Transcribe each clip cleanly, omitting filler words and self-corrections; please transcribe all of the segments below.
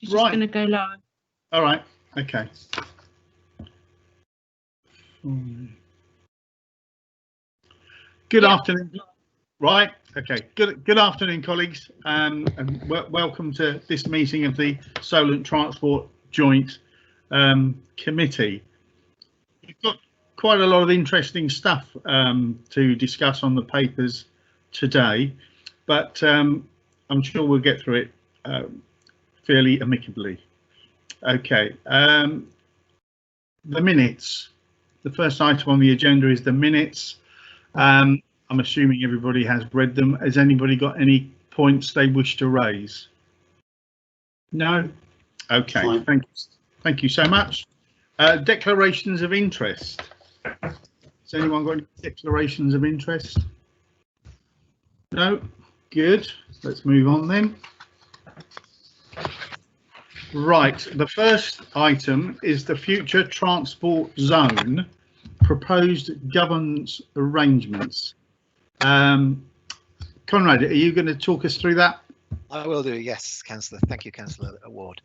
It's just going to go live. All right. Okay. Good afternoon. Right. Okay. Good afternoon, colleagues, and welcome to this meeting of the Solent Transport Joint Committee. We've got quite a lot of interesting stuff to discuss on the papers today, but I'm sure we'll get through it fairly amicably. Okay. The minutes. The first item on the agenda is the minutes. I'm assuming everybody has read them. Has anybody got any points they wish to raise? No? Okay, fine. Thank you so much. Declarations of interest. Has anyone got any declarations of interest? No? Good. Let's move on then. Right, the first item is the future transport zone proposed governance arrangements. Conrad, are you going to talk us through that? I will do, yes, Councillor. Thank you, Councillor Ward.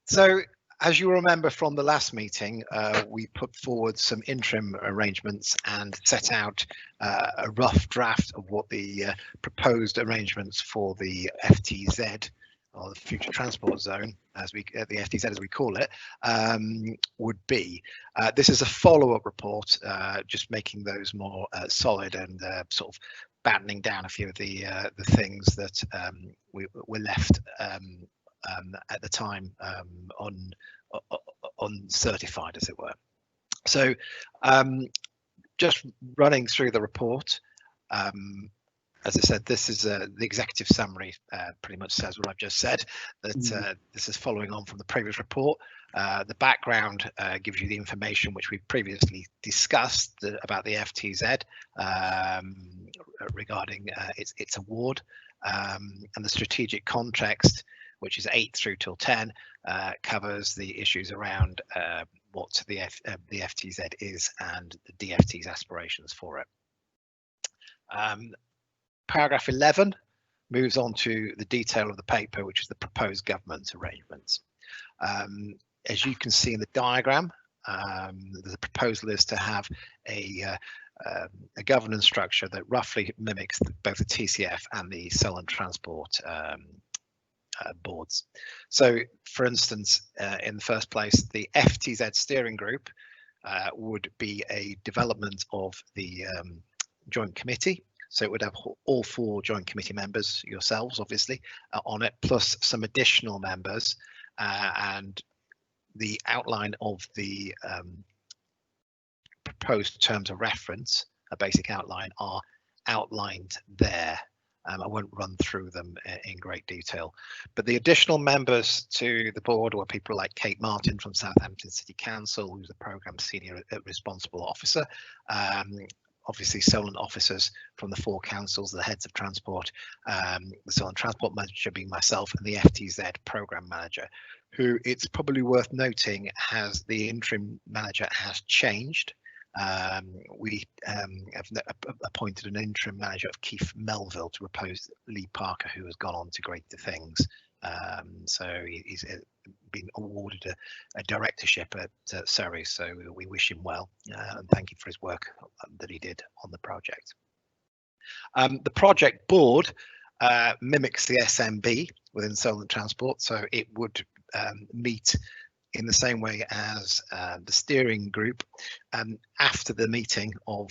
So, as you remember from the last meeting, we put forward some interim arrangements and set out a rough draft of what the proposed arrangements for the FTZ, or the future transport zone, as we the FTZ as we call it, would be. This is a follow-up report, just making those more solid and sort of battening down a few of the things that were left at the time uncertified, as it were. So, just running through the report. As I said, this is the executive summary, pretty much says what I've just said, that this is following on from the previous report. The background gives you the information which we previously discussed about the FTZ regarding its award, and the strategic context, which is 8 through till 10, covers the issues around what the FTZ is and the DFT's aspirations for it. Paragraph 11 moves on to the detail of the paper, which is the proposed government arrangements. As you can see in the diagram, the proposal is to have a governance structure that roughly mimics both the TCF and the Solent Transport boards. So, for instance, in the first place, the FTZ steering group would be a development of the joint committee. So it would have all 4 joint committee members, yourselves obviously, on it, plus some additional members, and the outline of the proposed terms of reference, a basic outline, are outlined there. I won't run through them in great detail, but the additional members to the board were people like Kate Martin from Southampton City Council, who's the programme senior responsible officer. Obviously Solent officers from the 4 councils, the heads of transport, the Solent transport manager being myself, and the FTZ programme manager, who, it's probably worth noting, has the interim manager has changed. We have appointed an interim manager of Keith Melville to replace Lee Parker, who has gone on to greater things. So he's been awarded a directorship at Surrey, so we wish him well and thank you for his work that he did on the project. The project board mimics the SMB within Solent Transport, so it would meet in the same way as the steering group after the meeting of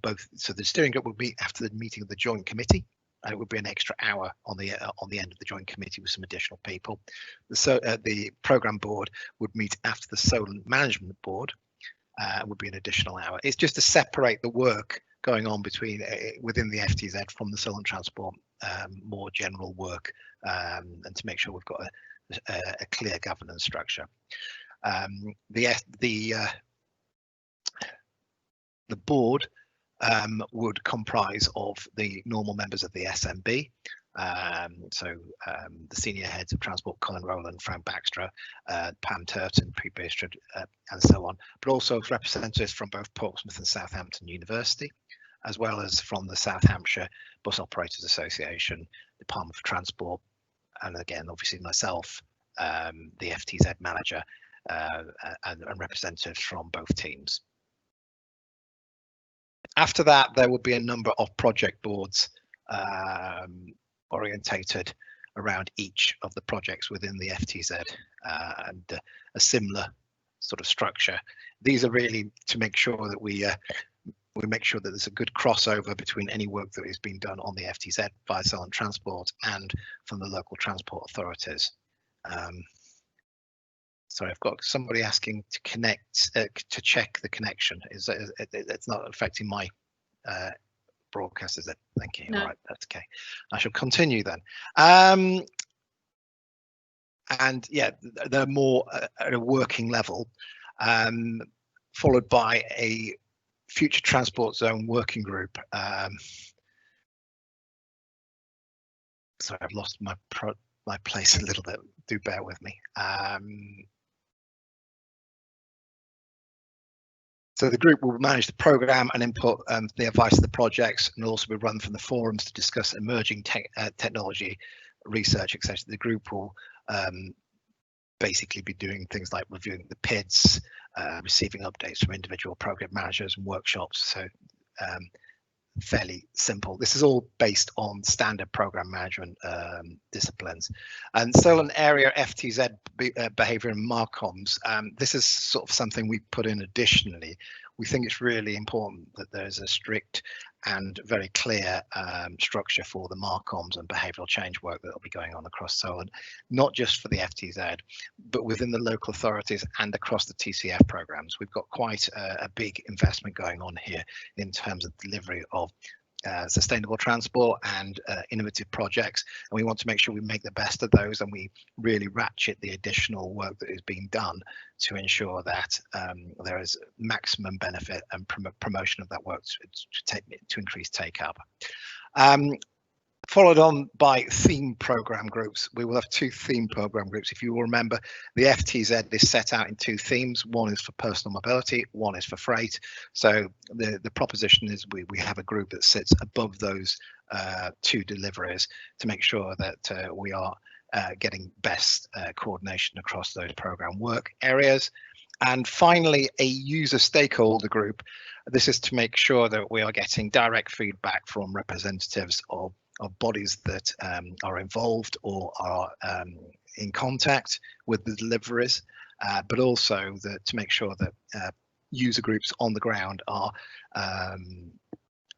both. So the steering group would meet after the meeting of the joint committee, and it would be an extra hour on the end of the joint committee with some additional people. The programme board would meet after the Solent management board, would be an additional hour. It's just to separate the work going on between within the FTZ from the Solent Transport more general work, and to make sure we've got a clear governance structure. The board would comprise of the normal members of the SMB, so the senior heads of transport, Colin Rowland, Frank Baxter, Pam Turton, Pete Bistrid, and so on, but also representatives from both Portsmouth and Southampton University, as well as from the South Hampshire Bus Operators Association, Department for Transport, and again, obviously myself, the FTZ manager and representatives from both teams. After that, there will be a number of project boards orientated around each of the projects within the FTZ, and a similar sort of structure. These are really to make sure that we make sure that there's a good crossover between any work that is being done on the FTZ via Solent Transport and from the local transport authorities. Sorry, I've got somebody asking to connect, to check the connection. It's not affecting my broadcast, is it? Thank you. No. All right, that's okay. I shall continue then. And yeah, they're more at a working level, followed by a future transport zone working group. Sorry, I've lost my place a little bit. Do bear with me. So the group will manage the program and input the advice of the projects, and also be run from the forums to discuss emerging technology, research, etc. The group will basically be doing things like reviewing the PIDs, receiving updates from individual program managers and workshops. So fairly simple. This is all based on standard program management disciplines. And Solent area FTZ behavior and Marcoms. This is sort of something we put in additionally. We think it's really important that there's a strict and very clear structure for the Marcoms and behavioural change work that will be going on across Solent, not just for the FTZ, but within the local authorities and across the TCF programs. We've got quite a big investment going on here in terms of delivery of sustainable transport and innovative projects, and we want to make sure we make the best of those, and we really ratchet the additional work that is being done to ensure that there is maximum benefit and promotion of that work to increase take up. Followed on by theme program groups. We will have 2 theme program groups. If you will remember, the FTZ is set out in 2 themes. One is for personal mobility, one is for freight. So the proposition is we have a group that sits above those 2 deliveries to make sure that we are getting best coordination across those program work areas. And finally, a user stakeholder group. This is to make sure that we are getting direct feedback from representatives of bodies that are involved or are in contact with the deliveries, but also to make sure that user groups on the ground are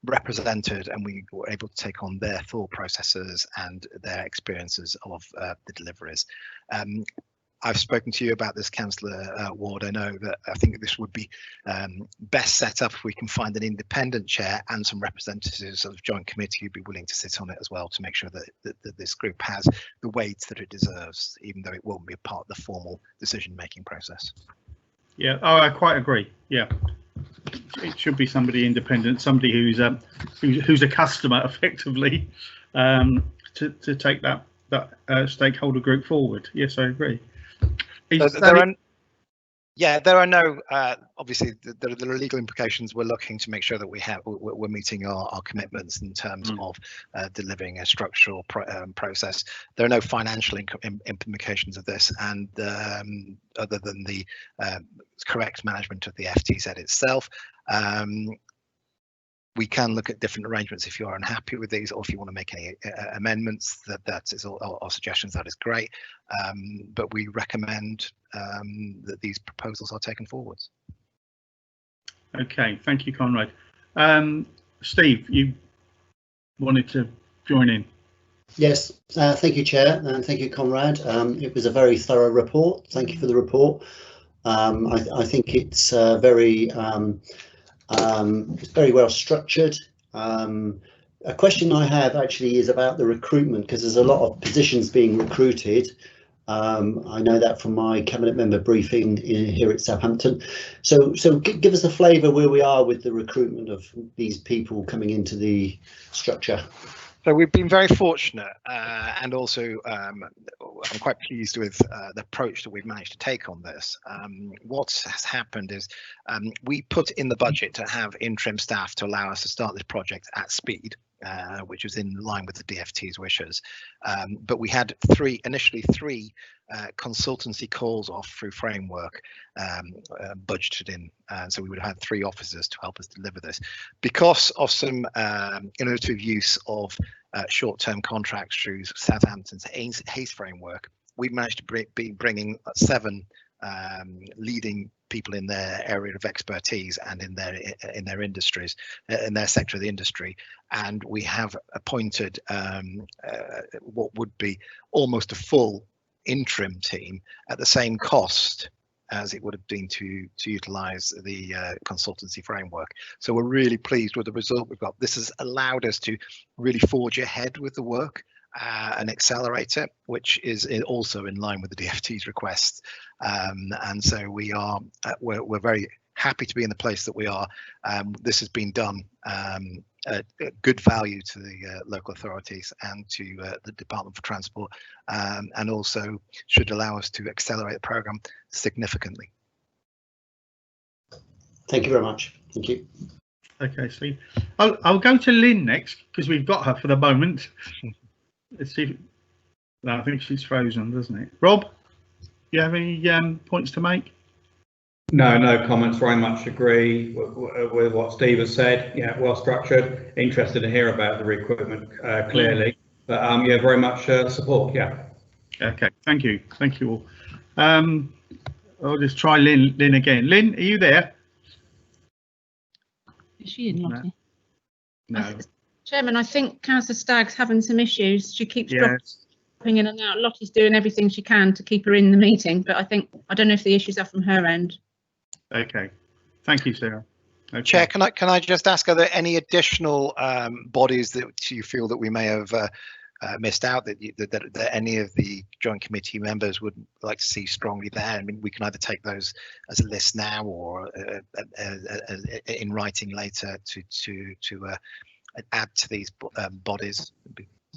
represented, and we were able to take on their thought processes and their experiences of the deliveries. I've spoken to you about this, Councillor Ward. I know that I think this would be best set up if we can find an independent chair and some representatives of the joint committee who'd be willing to sit on it as well, to make sure that this group has the weight that it deserves, even though it won't be a part of the formal decision-making process. Yeah, I quite agree. Yeah, it should be somebody independent, somebody who's a customer effectively, to take that stakeholder group forward. Yes, I agree. So there are no obviously there are legal implications. We're looking to make sure that we're meeting our commitments in terms of delivering a structural process. There are no financial implications of this, and other than the correct management of the FTZ itself. We can look at different arrangements if you're unhappy with these, or if you want to make any amendments. That is all, or suggestions. That is great, but we recommend that these proposals are taken forwards. Okay, thank you, Conrad. Steve, you wanted to join in? Yes, thank you, Chair, and thank you, Conrad. It was a very thorough report. Thank you for the report. I think it's it's very well structured. A question I have actually is about the recruitment, because there's a lot of positions being recruited. I know that from my cabinet member briefing here at Southampton. So give us a flavour where we are with the recruitment of these people coming into the structure. So we've been very fortunate, and also I'm quite pleased with the approach that we've managed to take on this. What has happened is we put in the budget to have interim staff to allow us to start this project at speed, which was in line with the DFT's wishes. But we had initially three consultancy calls off through framework budgeted in, so we would have had 3 officers to help us deliver this. Because of some innovative use of short-term contracts through Southampton's Hayes framework, we've managed to be bringing 7 leading people in their area of expertise and in their industries, in their sector of the industry, and we have appointed what would be almost a full interim team at the same cost as it would have been to utilize the consultancy framework. So we're really pleased with the result we've got. This has allowed us to really forge ahead with the work and accelerate it, which is also in line with the DfT's request. And so we're very happy to be in the place that we are. This has been done at good value to the local authorities and to the Department for Transport, and also should allow us to accelerate the programme significantly. Thank you very much. Thank you. Okay, Steve. I'll go to Lynn next because we've got her for the moment. Let's see. No, I think she's frozen, doesn't it? Rob, you have any points to make? No comments. Very much agree with what Steve has said. Yeah, well structured. Interested to hear about the recruitment clearly, but yeah, very much support. Yeah. Okay. Thank you all. I'll just try Lynn again. Lynn, are you there? Is she in, Lottie? No. Chairman, I think Councillor Stagg's having some issues. She keeps dropping in and out. Lottie's doing everything she can to keep her in the meeting, but I don't know if the issues are from her end. Okay, thank you, Sarah. Okay. Chair, can I just ask, are there any additional bodies that you feel that we may have missed out, that any of the joint committee members would like to see strongly there? I mean, we can either take those as a list now or in writing later to add to these bodies.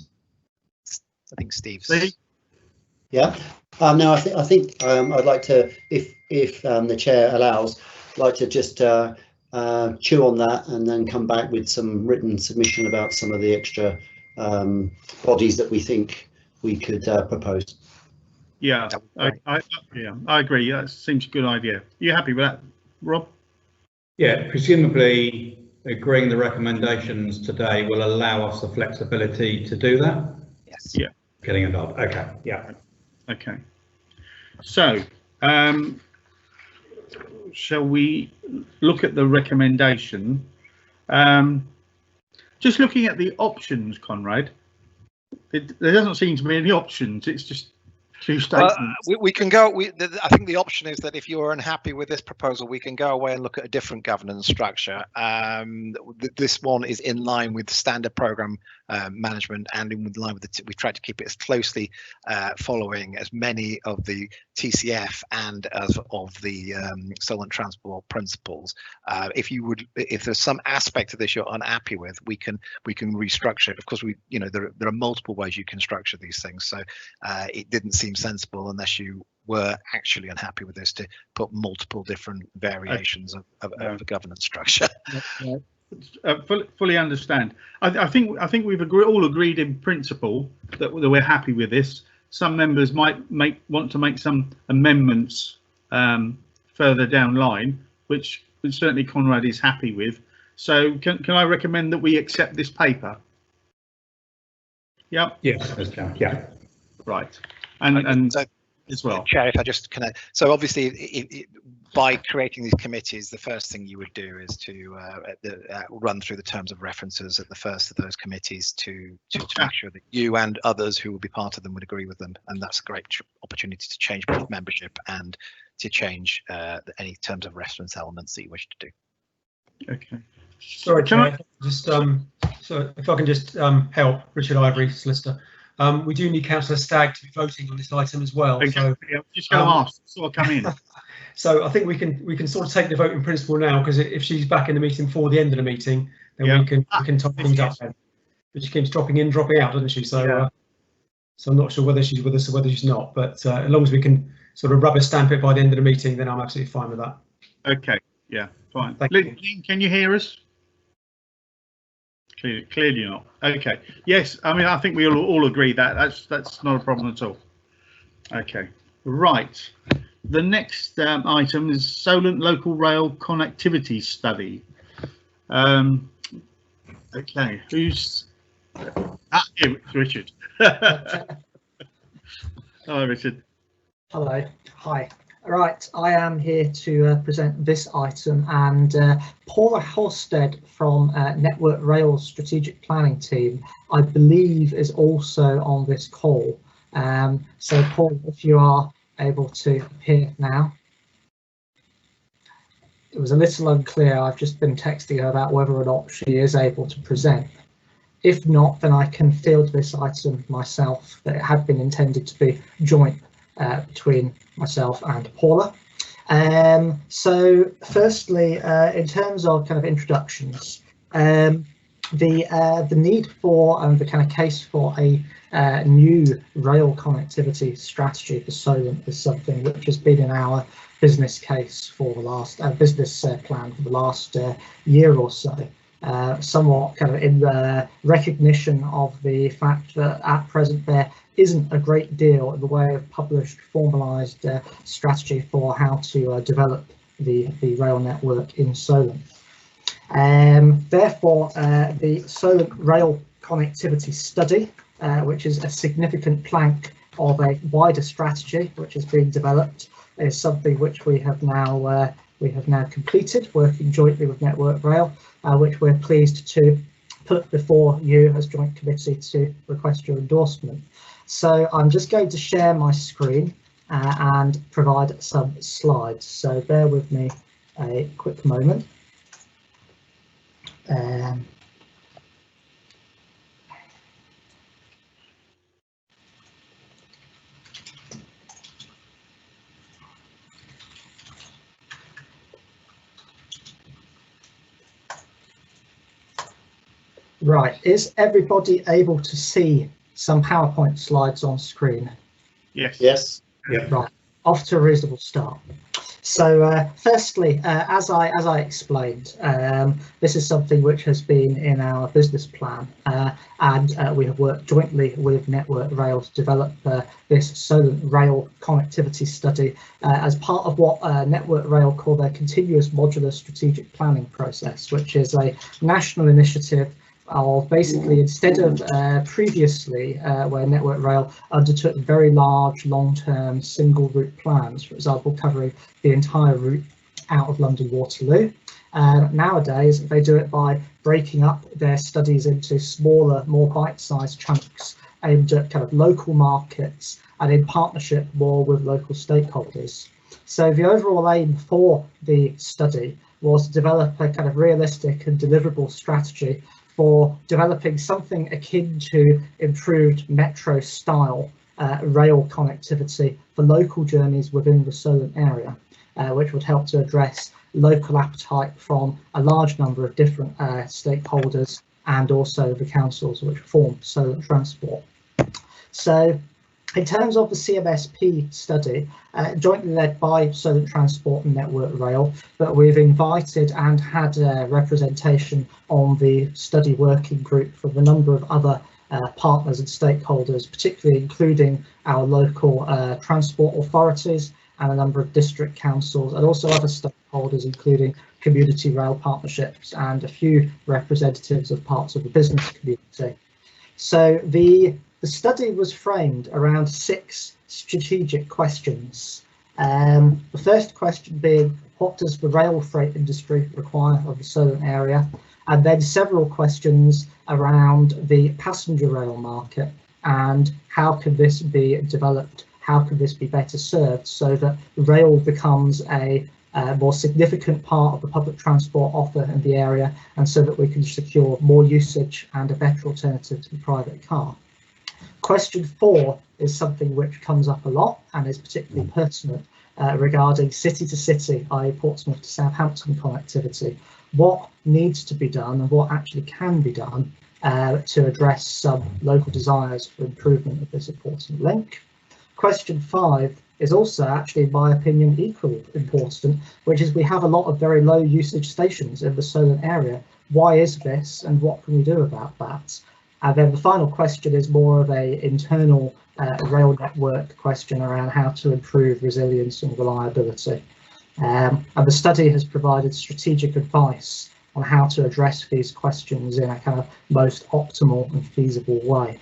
I think Steve's. Yeah. No, I think I'd like to, if the chair allows, like to just chew on that and then come back with some written submission about some of the extra bodies that we think we could propose. Yeah, I agree. That seems a good idea. Are you happy with that, Rob? Yeah, presumably agreeing the recommendations today will allow us the flexibility to do that. Yes. Yeah. Getting a nod. Okay. Yeah. Okay. So, shall we look at the recommendation? Just looking at the options, Conrad, there doesn't seem to be any options. It's just 2 statements. We can go. I think the option is that if you're unhappy with this proposal, we can go away and look at a different governance structure. This one is in line with standard programme management and in line with we've tried to keep it as closely following as many of the TCF and as of the Solent transport principles. If there's some aspect of this you're unhappy with, we can restructure it. Of course, there are multiple ways you can structure these things. So it didn't seem sensible, unless you were actually unhappy with this, to put multiple different variations of the governance structure. Fully understand. I think we've all agreed in principle that we're happy with this. Some members might want to make some amendments further down line, which certainly Conrad is happy with. So can I recommend that we accept this paper? Yeah. Yes. Yeah. Right. And so, as well, Chair, if I just connect. So obviously, by creating these committees, the first thing you would do is to run through the terms of references at the first of those committees to make sure that you and others who will be part of them would agree with them. And that's a great opportunity to change both membership and to change any terms of reference elements that you wish to do. Okay. Sorry, Chair. So if I can just help, Richard Ivory, solicitor. We do need Councillor Stagg to be voting on this item as well. Okay. So yeah, just going to ask, sort of come in. So I think we can sort of take the vote in principle now, because if she's back in the meeting for the end of the meeting, then we can top things up. But she keeps dropping in, dropping out, doesn't she? So so I'm not sure whether she's with us or whether she's not. But as long as we can sort of rubber stamp it by the end of the meeting, then I'm absolutely fine with that. Okay. Yeah. Fine. Thank Lynn, can you hear us? Clearly not. Okay. Yes. I mean, I think we all agree that that's not a problem at all. Okay. Right. The next item is Solent Local Rail Connectivity Study. Okay, who's... it's Richard. Hello, Richard. Hello. Hi. Right, I am here to present this item, and Paula Halstead from Network Rail's strategic planning team, I believe, is also on this call. So Paul, if you are able to appear now. It was a little unclear. I've just been texting her about whether or not she is able to present. If not, then I can field this item myself. That it had been intended to be joint between myself and Paula. So firstly, in terms of kind of introductions, the need for and the kind of case for a new rail connectivity strategy for Solent is something which has been in our business case for the last business plan for the last year or so. Somewhat kind of in the recognition of the fact that at present there isn't a great deal in the way of published formalised strategy for how to develop the rail network in Solent. Therefore, the Solent Rail Connectivity Study, which is a significant plank of a wider strategy which is being developed, is something which we have now completed, working jointly with Network Rail, which we're pleased to put before you as joint committee to request your endorsement. So I'm just going to share my screen and provide some slides. So bear with me a quick moment. Right, is everybody able to see some PowerPoint slides on screen? Yes. Yes. Yeah. Right, off to a reasonable start. So firstly, as I explained, this is something which has been in our business plan, and we have worked jointly with Network Rail to develop this Solent Rail Connectivity Study as part of what Network Rail call their continuous modular strategic planning process, which is a national initiative of basically, instead of previously where Network Rail undertook very large long-term single route plans, for example covering the entire route out of London Waterloo, nowadays they do it by breaking up their studies into smaller, more bite-sized chunks aimed at kind of local markets and in partnership more with local stakeholders. So the overall aim for the study was to develop a kind of realistic and deliverable strategy for developing something akin to improved metro style rail connectivity for local journeys within the Solent area, which would help to address local appetite from a large number of different stakeholders and also the councils which form Solent Transport. So in terms of the CMSP study, jointly led by Solent Transport and Network Rail, but we've invited and had representation on the study working group from a number of other partners and stakeholders, particularly including our local transport authorities and a number of district councils, and also other stakeholders, including community rail partnerships and a few representatives of parts of the business community. So the study was framed around 6 strategic questions. The first question being, what does the rail freight industry require of the Solent area? And then several questions around the passenger rail market and how can this be developed? How can this be better served so that rail becomes a more significant part of the public transport offer in the area, and so that we can secure more usage and a better alternative to the private car. Question 4 is something which comes up a lot and is particularly pertinent regarding city to city, i.e. Portsmouth to Southampton connectivity. What needs to be done and what actually can be done to address some local desires for improvement of this important link. Question 5 is also actually, in my opinion, equally important, which is we have a lot of very low usage stations in the Solent area. Why is this and what can we do about that? And then the final question is more of a internal rail network question around how to improve resilience and reliability. And the study has provided strategic advice on how to address these questions in a kind of most optimal and feasible way.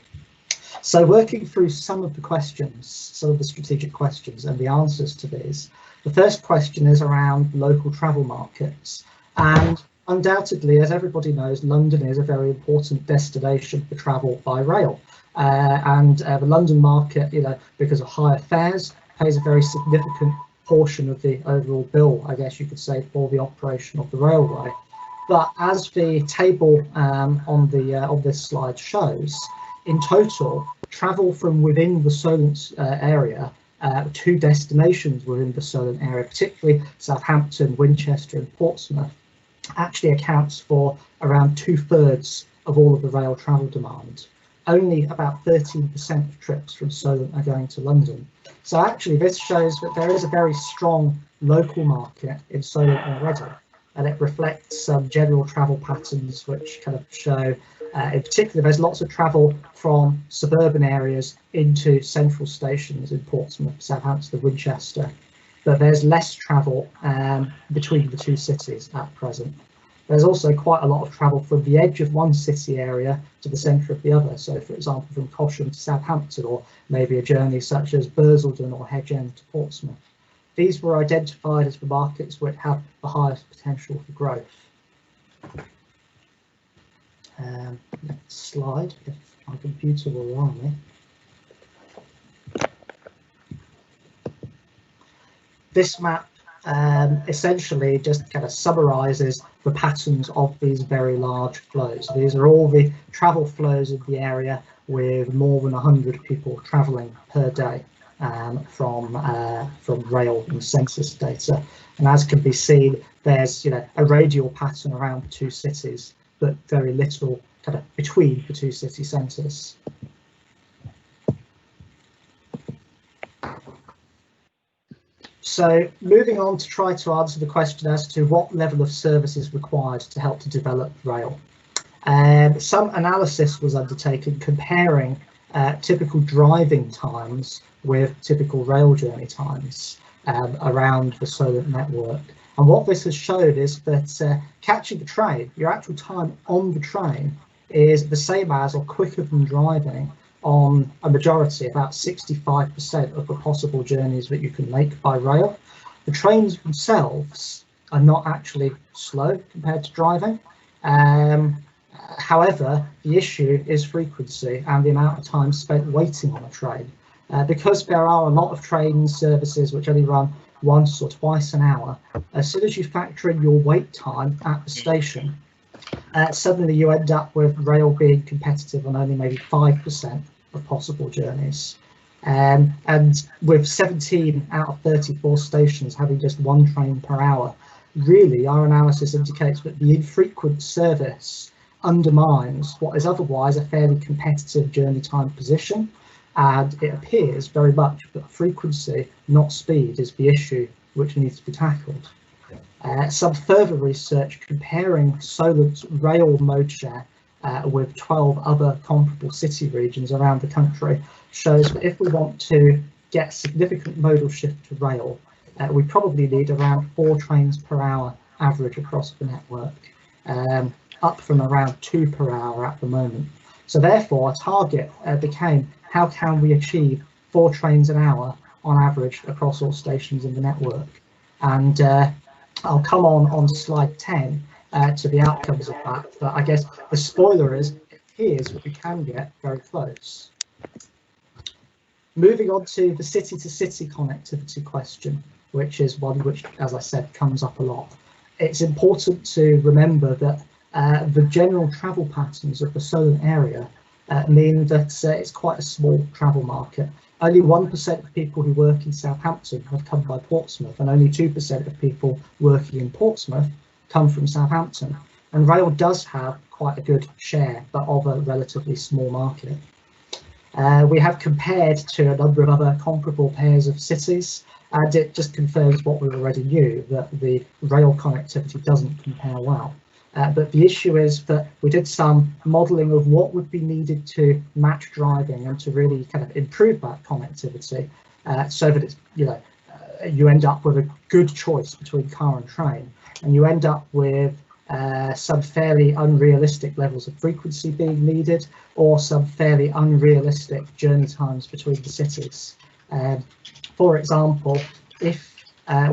So working through some of the questions, some of the strategic questions and the answers to these, the first question is around local travel markets. And undoubtedly, as everybody knows, London is a very important destination for travel by rail. The London market, because of higher fares, pays a very significant portion of the overall bill, I guess you could say, for the operation of the railway. But as the table on this slide shows, in total, travel from within the Solent area, 2 destinations within the Solent area, particularly Southampton, Winchester and Portsmouth, actually accounts for around 2/3 of all of the rail travel demand. Only about 13% of trips from Solent are going to London. So actually this shows that there is a very strong local market in Solent already, and it reflects some general travel patterns which kind of show, in particular, there's lots of travel from suburban areas into central stations in Portsmouth, Southampton, Winchester, but there's less travel between the 2 cities at present. There's also quite a lot of travel from the edge of one city area to the centre of the other. So, for example, from Cosham to Southampton, or maybe a journey such as Bursledon or Hedge End to Portsmouth. These were identified as the markets which have the highest potential for growth. Next slide, if my computer will allow me. This map essentially just kind of summarises the patterns of these very large flows. These are all the travel flows in the area with more than 100 people travelling per day from rail and census data. And as can be seen, there's a radial pattern around the 2 cities, but very little kind of between the 2 city centres. So moving on to try to answer the question as to what level of service is required to help to develop rail. Some analysis was undertaken comparing typical driving times with typical rail journey times around the Solent network. And what this has showed is that catching the train, your actual time on the train is the same as or quicker than driving on a majority, about 65% of the possible journeys that you can make by rail. The trains themselves are not actually slow compared to driving. However, the issue is frequency and the amount of time spent waiting on a train. Because there are a lot of train services which only run once or twice an hour, as soon as you factor in your wait time at the station, suddenly you end up with rail being competitive on only maybe 5% of possible journeys. And with 17 out of 34 stations having just 1 train per hour, really our analysis indicates that the infrequent service undermines what is otherwise a fairly competitive journey time position. And it appears very much that frequency, not speed, is the issue which needs to be tackled. Some further research comparing Solent's rail mode share with 12 other comparable city regions around the country shows that if we want to get significant modal shift to rail, we probably need around 4 trains per hour average across the network, up from around 2 per hour at the moment. So therefore, a target became, how can we achieve 4 trains an hour on average across all stations in the network? And I'll come on slide 10 to the outcomes of that, but I guess the spoiler is it appears that we can get very close. Moving on to the city-to-city connectivity question, which is one which, as I said, comes up a lot. It's important to remember that the general travel patterns of the Solent area mean that it's quite a small travel market. Only 1% of people who work in Southampton have come by Portsmouth, and only 2% of people working in Portsmouth come from Southampton. And rail does have quite a good share, but of a relatively small market. We have compared to a number of other comparable pairs of cities, and it just confirms what we already knew, that the rail connectivity doesn't compare well. But the issue is that we did some modelling of what would be needed to match driving and to really kind of improve that connectivity, so that it's, you end up with a good choice between car and train, and you end up with some fairly unrealistic levels of frequency being needed, or some fairly unrealistic journey times between the cities. For example, if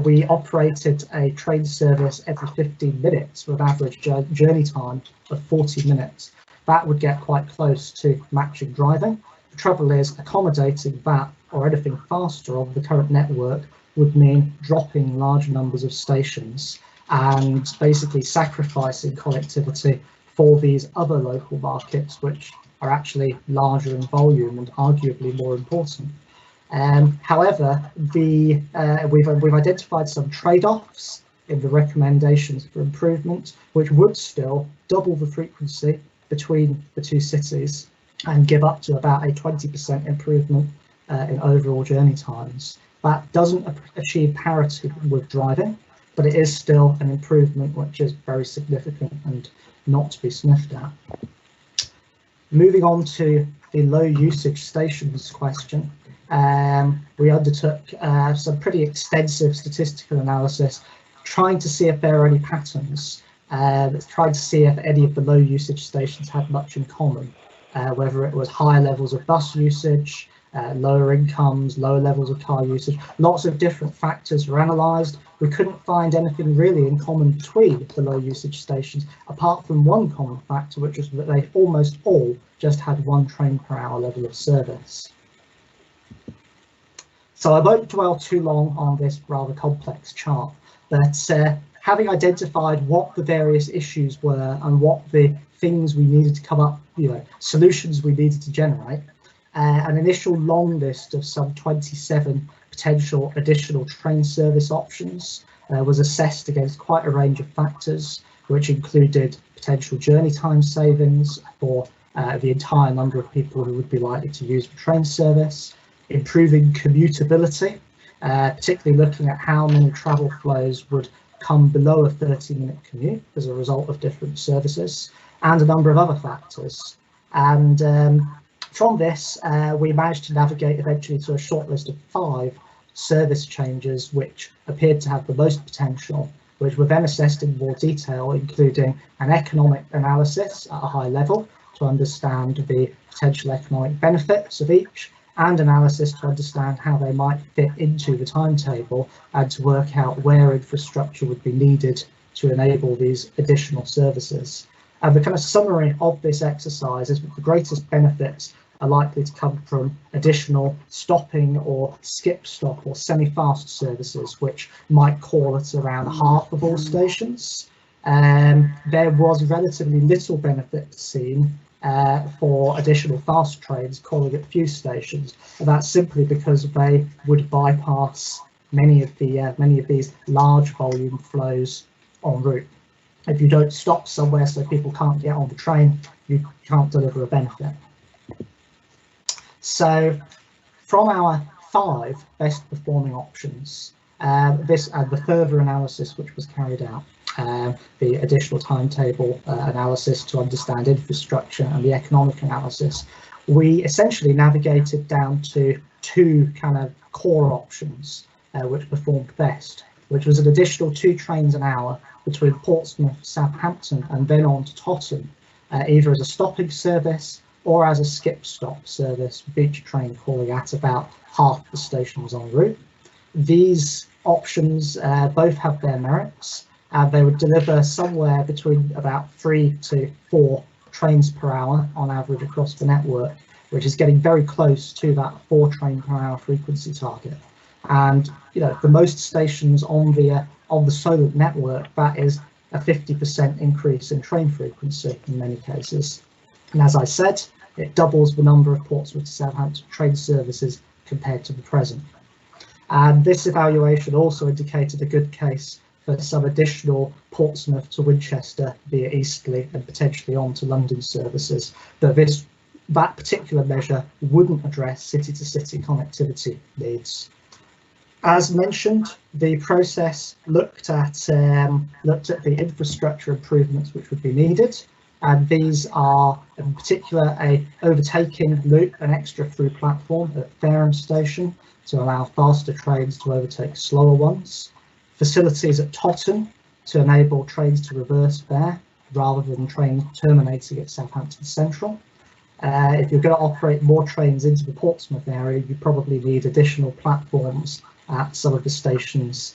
we operated a train service every 15 minutes with average journey time of 40 minutes, that would get quite close to matching driving. The trouble is, accommodating that or anything faster on the current network would mean dropping large numbers of stations and basically sacrificing connectivity for these other local markets, which are actually larger in volume and arguably more important. However, we've identified some trade-offs in the recommendations for improvement, which would still double the frequency between the two cities and give up to about a 20% improvement in overall journey times. That doesn't achieve parity with driving, but it is still an improvement which is very significant and not to be sniffed at. Moving on to the low usage stations question. We undertook some pretty extensive statistical analysis, trying to see if there are any patterns, trying to see if any of the low usage stations had much in common, whether it was higher levels of bus usage, lower incomes, lower levels of car usage. Lots of different factors were analysed. We couldn't find anything really in common between the low usage stations, apart from one common factor, which was that they almost all just had 1 train per hour level of service. So I won't dwell too long on this rather complex chart, but having identified what the various issues were and what the things we needed to come up, solutions we needed to generate, an initial long list of some 27 potential additional train service options was assessed against quite a range of factors, which included potential journey time savings for the entire number of people who would be likely to use the train service, improving commutability, particularly looking at how many travel flows would come below a 30-minute commute as a result of different services, and a number of other factors. And from this, we managed to navigate eventually to a short list of 5 service changes which appeared to have the most potential, which were then assessed in more detail, including an economic analysis at a high level to understand the potential economic benefits of each, and analysis to understand how they might fit into the timetable and to work out where infrastructure would be needed to enable these additional services. And the kind of summary of this exercise is that the greatest benefits are likely to come from additional stopping or skip stop or semi-fast services, which might call at around half of all stations. There was relatively little benefit seen for additional fast trains calling at few stations, and that's simply because they would bypass many of these large volume flows en route. If you don't stop somewhere so people can't get on the train, you can't deliver a benefit. So from our 5 best performing options, this and the further analysis which was carried out, the additional timetable analysis to understand infrastructure and the economic analysis, we essentially navigated down to 2 kind of core options which performed best, which was an additional 2 trains an hour between Portsmouth, Southampton and then on to Totton, either as a stopping service or as a skip stop service, with each train calling at about half the stations en route. These options both have their merits, and they would deliver somewhere between about 3 to 4 trains per hour on average across the network, which is getting very close to that 4 train per hour frequency target. And for most stations on the Solent network, that is a 50% increase in train frequency in many cases. And as I said, it doubles the number of Portsmouth to Southampton train services compared to the present. And this evaluation also indicated a good case for some additional Portsmouth to Winchester via Eastleigh and potentially on to London services, but that particular measure wouldn't address city-to-city connectivity needs. As mentioned, the process looked at the infrastructure improvements which would be needed, and these are in particular a overtaking loop, an extra through platform at Fareham Station to allow faster trains to overtake slower ones, facilities at Totton to enable trains to reverse there rather than trains terminating at Southampton Central. If you're going to operate more trains into the Portsmouth area, you probably need additional platforms at some of the stations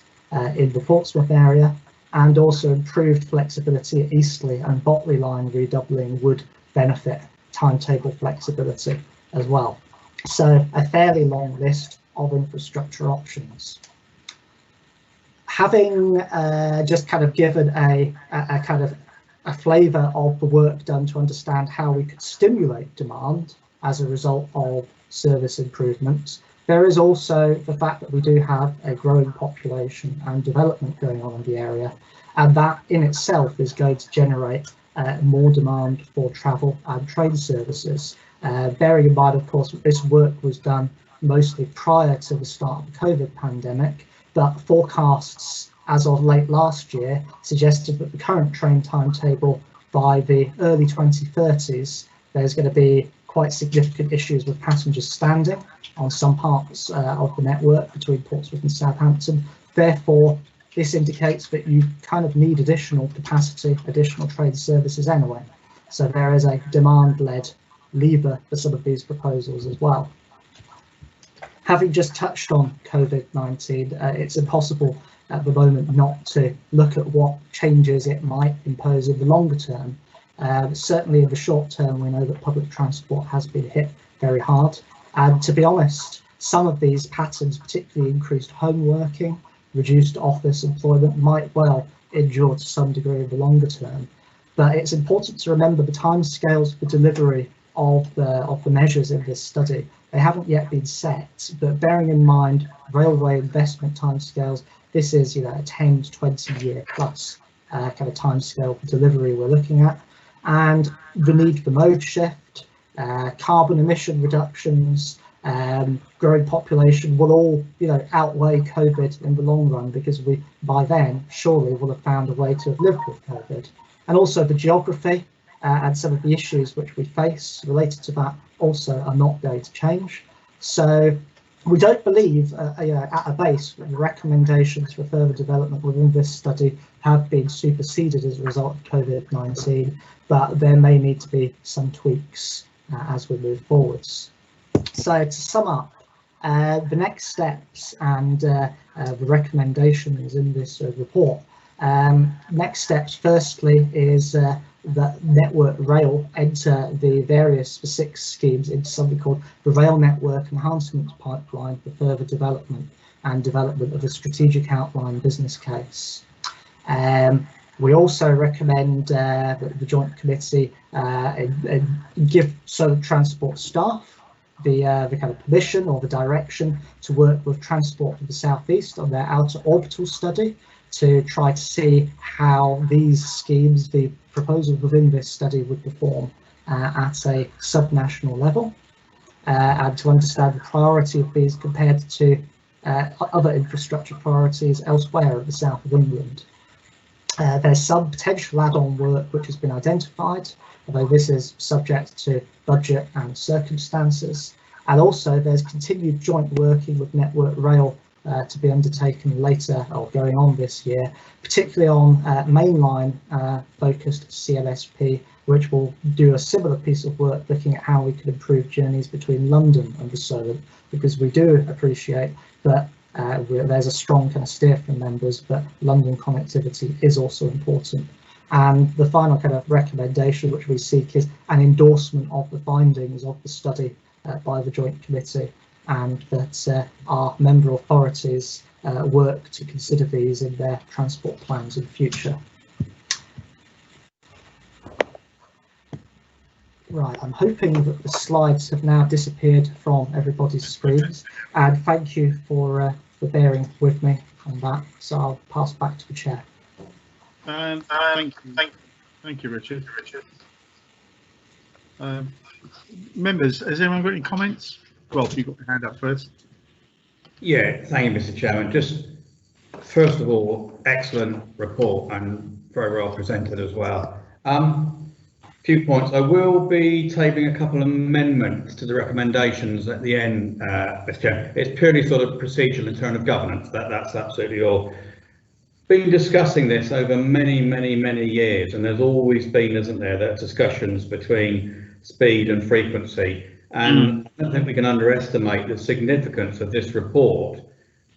in the Portsmouth area, and also improved flexibility at Eastleigh and Botley line redoubling would benefit timetable flexibility as well. So a fairly long list of infrastructure options. Having just kind of given a flavour of the work done to understand how we could stimulate demand as a result of service improvements, there is also the fact that we do have a growing population and development going on in the area, and that in itself is going to generate more demand for travel and train services. Bearing in mind, of course, that this work was done mostly prior to the start of the COVID pandemic, but forecasts as of late last year suggested that the current train timetable by the early 2030s, there's going to be quite significant issues with passengers standing on some parts of the network between Portsmouth and Southampton. Therefore, this indicates that you kind of need additional capacity, additional train services anyway. So there is a demand-led lever for some of these proposals as well. Having just touched on COVID-19, it's impossible at the moment not to look at what changes it might impose in the longer term. Certainly in the short term, we know that public transport has been hit very hard. And to be honest, some of these patterns, particularly increased home working, reduced office employment, might well endure to some degree in the longer term. But it's important to remember the timescales for delivery of the measures in this study. They haven't yet been set, but bearing in mind railway investment timescales, this is a 10 to 20 year plus kind of timescale for delivery we're looking at, and the need for mode shift, carbon emission reductions, growing population will all outweigh COVID in the long run, because we by then surely will have found a way to have lived with COVID. And also the geography and some of the issues which we face related to that also are not going to change. So we don't believe at a base that the recommendations for further development within this study have been superseded as a result of COVID-19, but there may need to be some tweaks as we move forwards. So to sum up, the next steps and the recommendations in this report. Next steps, firstly, is that Network Rail enter the various 6 schemes into something called the Rail Network Enhancement Pipeline for further development and development of a strategic outline business case. We also recommend that the Joint Committee give Solent Transport staff the kind of permission or the direction to work with Transport for the South East on their outer orbital study to try to see how these schemes, the proposals within this study, would perform at a subnational level, and to understand the priority of these compared to other infrastructure priorities elsewhere in the south of England. There's some potential add-on work which has been identified, although this is subject to budget and circumstances. And also there's continued joint working with Network Rail to be undertaken later or going on this year, particularly on mainline focused CLSP, which will do a similar piece of work looking at how we could improve journeys between London and the Solent, because we do appreciate that there's a strong kind of steer from members, but London connectivity is also important. And the final kind of recommendation which we seek is an endorsement of the findings of the study by the Joint Committee, and that our member authorities work to consider these in their transport plans in future. Right, I'm hoping that the slides have now disappeared from everybody's screens, and thank you for bearing with me on that. So I'll pass back to the chair. Thank you, Richard. Members, has anyone got any comments? Rob, you've got your hand up first. Yeah, thank you, Mr. Chairman. Just first of all, excellent report and very well presented as well. Few points. I will be tabling a couple of amendments to the recommendations at the end, Mr. Chairman. It's purely sort of procedural in terms of governance. That's absolutely all. Been discussing this over many years, and there's always been, isn't there, that discussions between speed and frequency. And I don't think we can underestimate the significance of this report,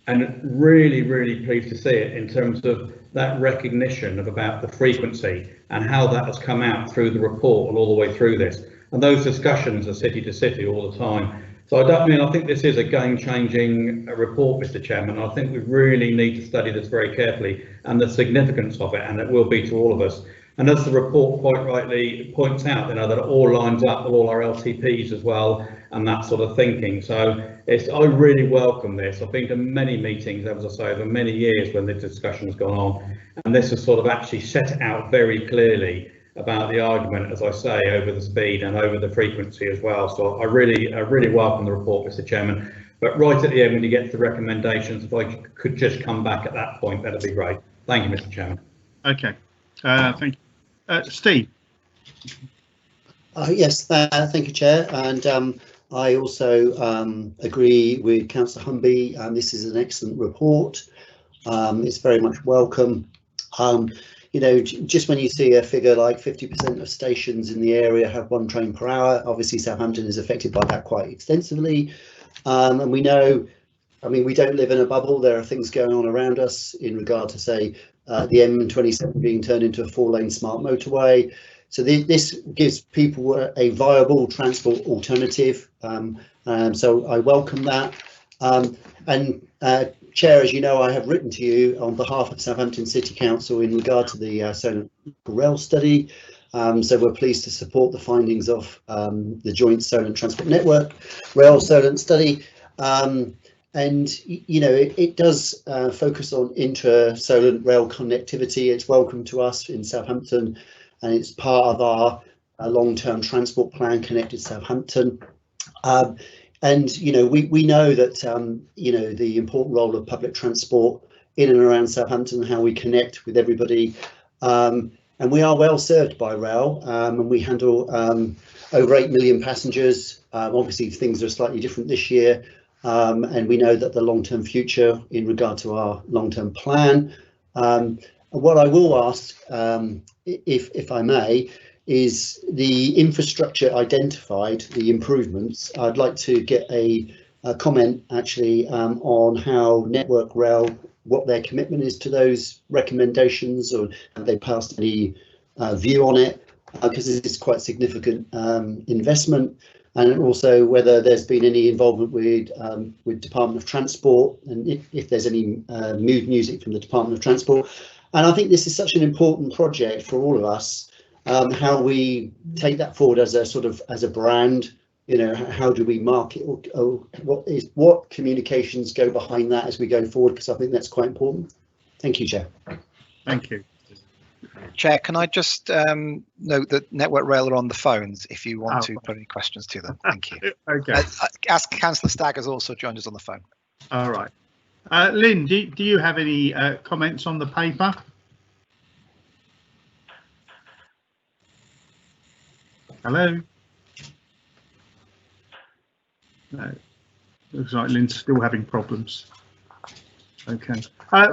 and really pleased to see it in terms of that recognition of about the frequency and how that has come out through the report and all the way through this. And those discussions are city to city all the time. So I think this is a game-changing report, Mr. Chairman. I think we really need to study this very carefully and the significance of it, and it will be to all of us. And as the report quite rightly points out, that it all lines up with all our LTPs as well, and that sort of thinking. So I really welcome this. I've been to many meetings, as I say, over many years when the discussion has gone on, and this has sort of actually set it out very clearly about the argument, as I say, over the speed and over the frequency as well. So I really welcome the report, Mr. Chairman. But right at the end, when you get to the recommendations, if I could just come back at that point, that'd be great. Thank you, Mr. Chairman. Okay, thank you. Steve. Yes, thank you, Chair. And I also agree with Councillor Humby. This is an excellent report. It's very much welcome. You know, just when you see a figure like 50% of stations in the area have 1 train per hour, obviously Southampton is affected by that quite extensively. And we know, I mean, we don't live in a bubble. There are things going on around us in regard to, say, the M27 being turned into a 4-lane smart motorway. So this gives people a viable transport alternative. So I welcome that. Chair, as you know, I have written to you on behalf of Southampton City Council in regard to the Solent rail study. So we're pleased to support the findings of the joint Solent Transport Network rail Solent study. And, you know, it does focus on intra-Solent rail connectivity. It's welcome to us in Southampton, and it's part of our long-term transport plan, Connected Southampton. And, you know, we know that, you know, the important role of public transport in and around Southampton, how we connect with everybody. And we are well served by rail, and we handle over 8 million passengers. Obviously, things are slightly different this year. And we know that the long-term future in regard to our long-term plan. What I will ask, if I may, is the infrastructure identified, the improvements. I'd like to get a comment actually on how Network Rail, what their commitment is to those recommendations, or have they passed any view on it, because it's quite significant investment, and also whether there's been any involvement with Department of Transport, and if there's any mood music from the Department of Transport. And I think this is such an important project for all of us. How we take that forward as a sort of as a brand, you know, how do we market, or what communications go behind that as we go forward, because I think that's quite important. Thank you, Chair. Thank you. Chair, can I just note that Network Rail are on the phones if you want to put any questions to them. Thank you. Okay. As Councillor Stagg has also joined us on the phone. All right. Lynn, do you have any comments on the paper? Hello? No, looks like Lynn's still having problems. Okay.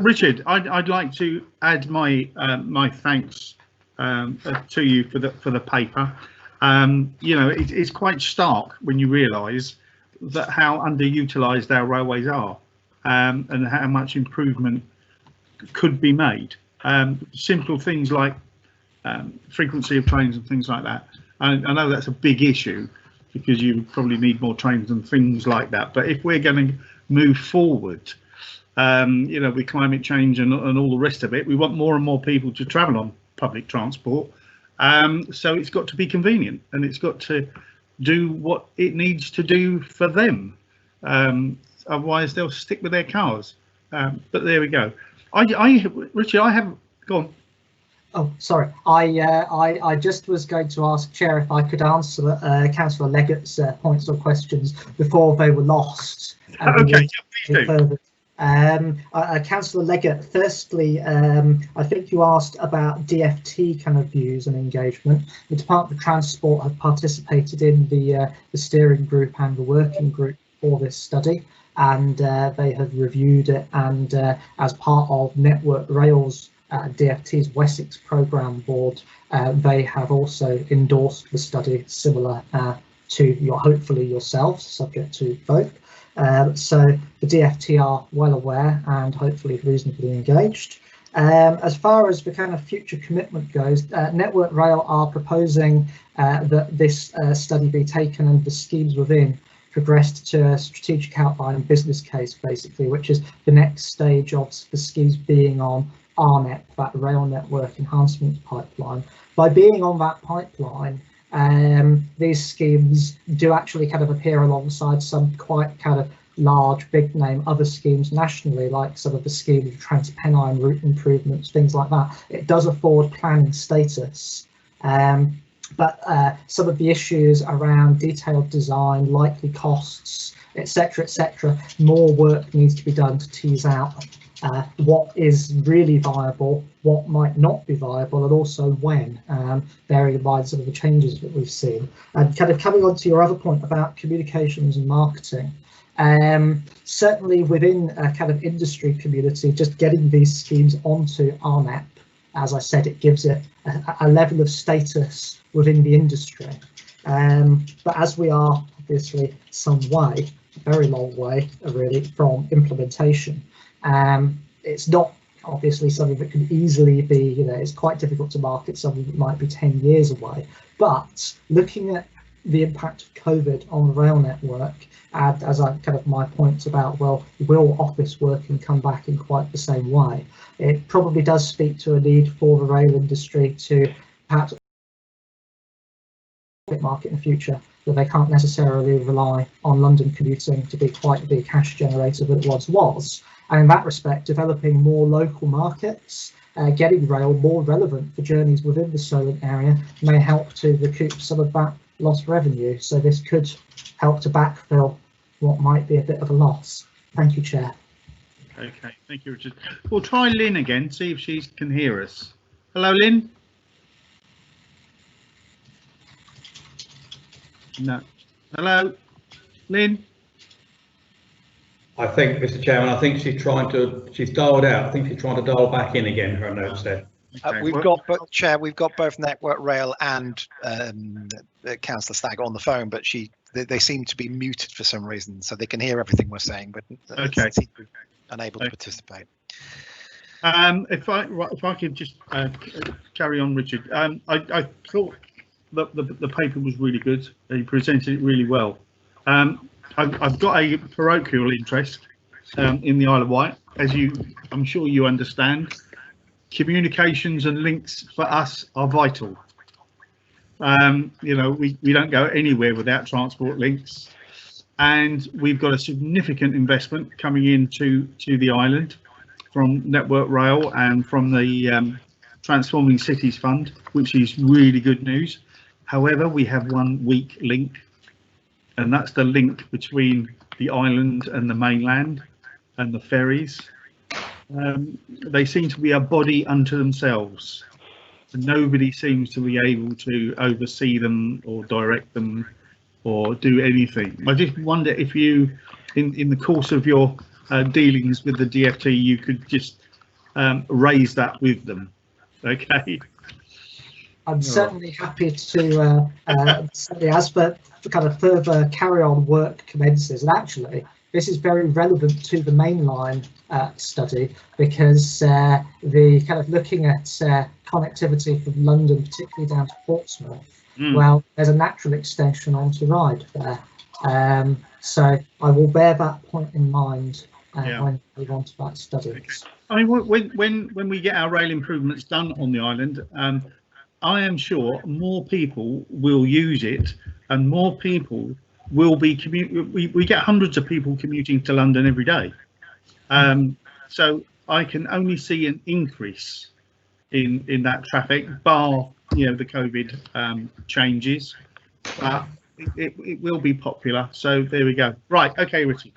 Richard, I'd like to add my my thanks to you for the paper. You know, it's quite stark when you realise that how underutilised our railways are, and how much improvement could be made. Simple things like frequency of trains and things like that. I know that's a big issue because you probably need more trains and things like that. But if we're going to move forward, you know, with climate change and all the rest of it, we want more and more people to travel on public transport. So it's got to be convenient, and it's got to do what it needs to do for them. Otherwise, they'll stick with their cars. But there we go. Richard, I haven't gone. Oh, sorry. I just was going to ask Chair if I could answer Councillor Leggett's points or questions before they were lost. Okay, please do. Councillor Leggett, firstly, I think you asked about DFT kind of views and engagement. The Department of Transport have participated in the steering group and the working group for this study, and they have reviewed it, and as part of Network Rail's DFT's Wessex programme board, they have also endorsed the study, similar to hopefully yourselves, subject to vote. So the DFT are well aware and hopefully reasonably engaged. As far as the kind of future commitment goes, Network Rail are proposing that this study be taken and the schemes within progressed to a strategic outline business case, basically, which is the next stage of the schemes being on RNEP, that rail network enhancement pipeline. By being on that pipeline, these schemes do actually kind of appear alongside some quite kind of large, big name other schemes nationally, like some of the schemes of Transpennine route improvements, things like that. It does afford planning status. But some of the issues around detailed design, likely costs, etc., more work needs to be done to tease out what is really viable, what might not be viable, and also when, bearing in mind some of the changes that we've seen. And kind of coming on to your other point about communications and marketing, certainly within a kind of industry community, just getting these schemes onto RNEP, as I said, it gives it a level of status within the industry. But as we are obviously some way, a very long way really, from implementation, it's not obviously something that can easily be, it's quite difficult to market something that might be 10 years away. But looking at the impact of COVID on the rail network, and as I kind of my points about, well, will office working come back in quite the same way? It probably does speak to a need for the rail industry to perhaps market in the future, that they can't necessarily rely on London commuting to be quite the cash generator that it once was. And in that respect, developing more local markets, getting rail more relevant for journeys within the Solent area may help to recoup some of that lost revenue. So this could help to backfill what might be a bit of a loss. Thank you, Chair. Okay, thank you, Richard. We'll try Lynn again, see if she can hear us. Hello, Lynn? No. Hello, Lynn? I think, Mr. Chairman, I think she's dialed out. I think she's trying to dial back in again, her note said. Okay. We've got both Network Rail and Councillor Stagg on the phone, but they seem to be muted for some reason, so they can hear everything we're saying, but okay, unable to participate. If I could just carry on, Richard. I thought that the paper was really good. He presented it really well. I've got a parochial interest in the Isle of Wight, as I'm sure you understand. Communications and links for us are vital. We don't go anywhere without transport links, and we've got a significant investment coming into the island from Network Rail and from the Transforming Cities Fund, which is really good news. However, we have one weak link, and that's the link between the island and the mainland and the ferries. They seem to be a body unto themselves. Nobody seems to be able to oversee them or direct them or do anything. I just wonder if you, in the course of your dealings with the DFT, you could just raise that with them. Okay. I'm certainly happy to, certainly as the kind of further carry-on work commences, and actually this is very relevant to the mainline study, because the kind of looking at connectivity from London, particularly down to Portsmouth, well, there's a natural extension onto Ryde there. So I will bear that point in mind when we want to that study. Okay. I mean, when we get our rail improvements done on the island, I am sure more people will use it, and more people will be we get hundreds of people commuting to London every day. So I can only see an increase in that traffic, bar the COVID changes, but it will be popular. So there we go. Right, okay, Richie.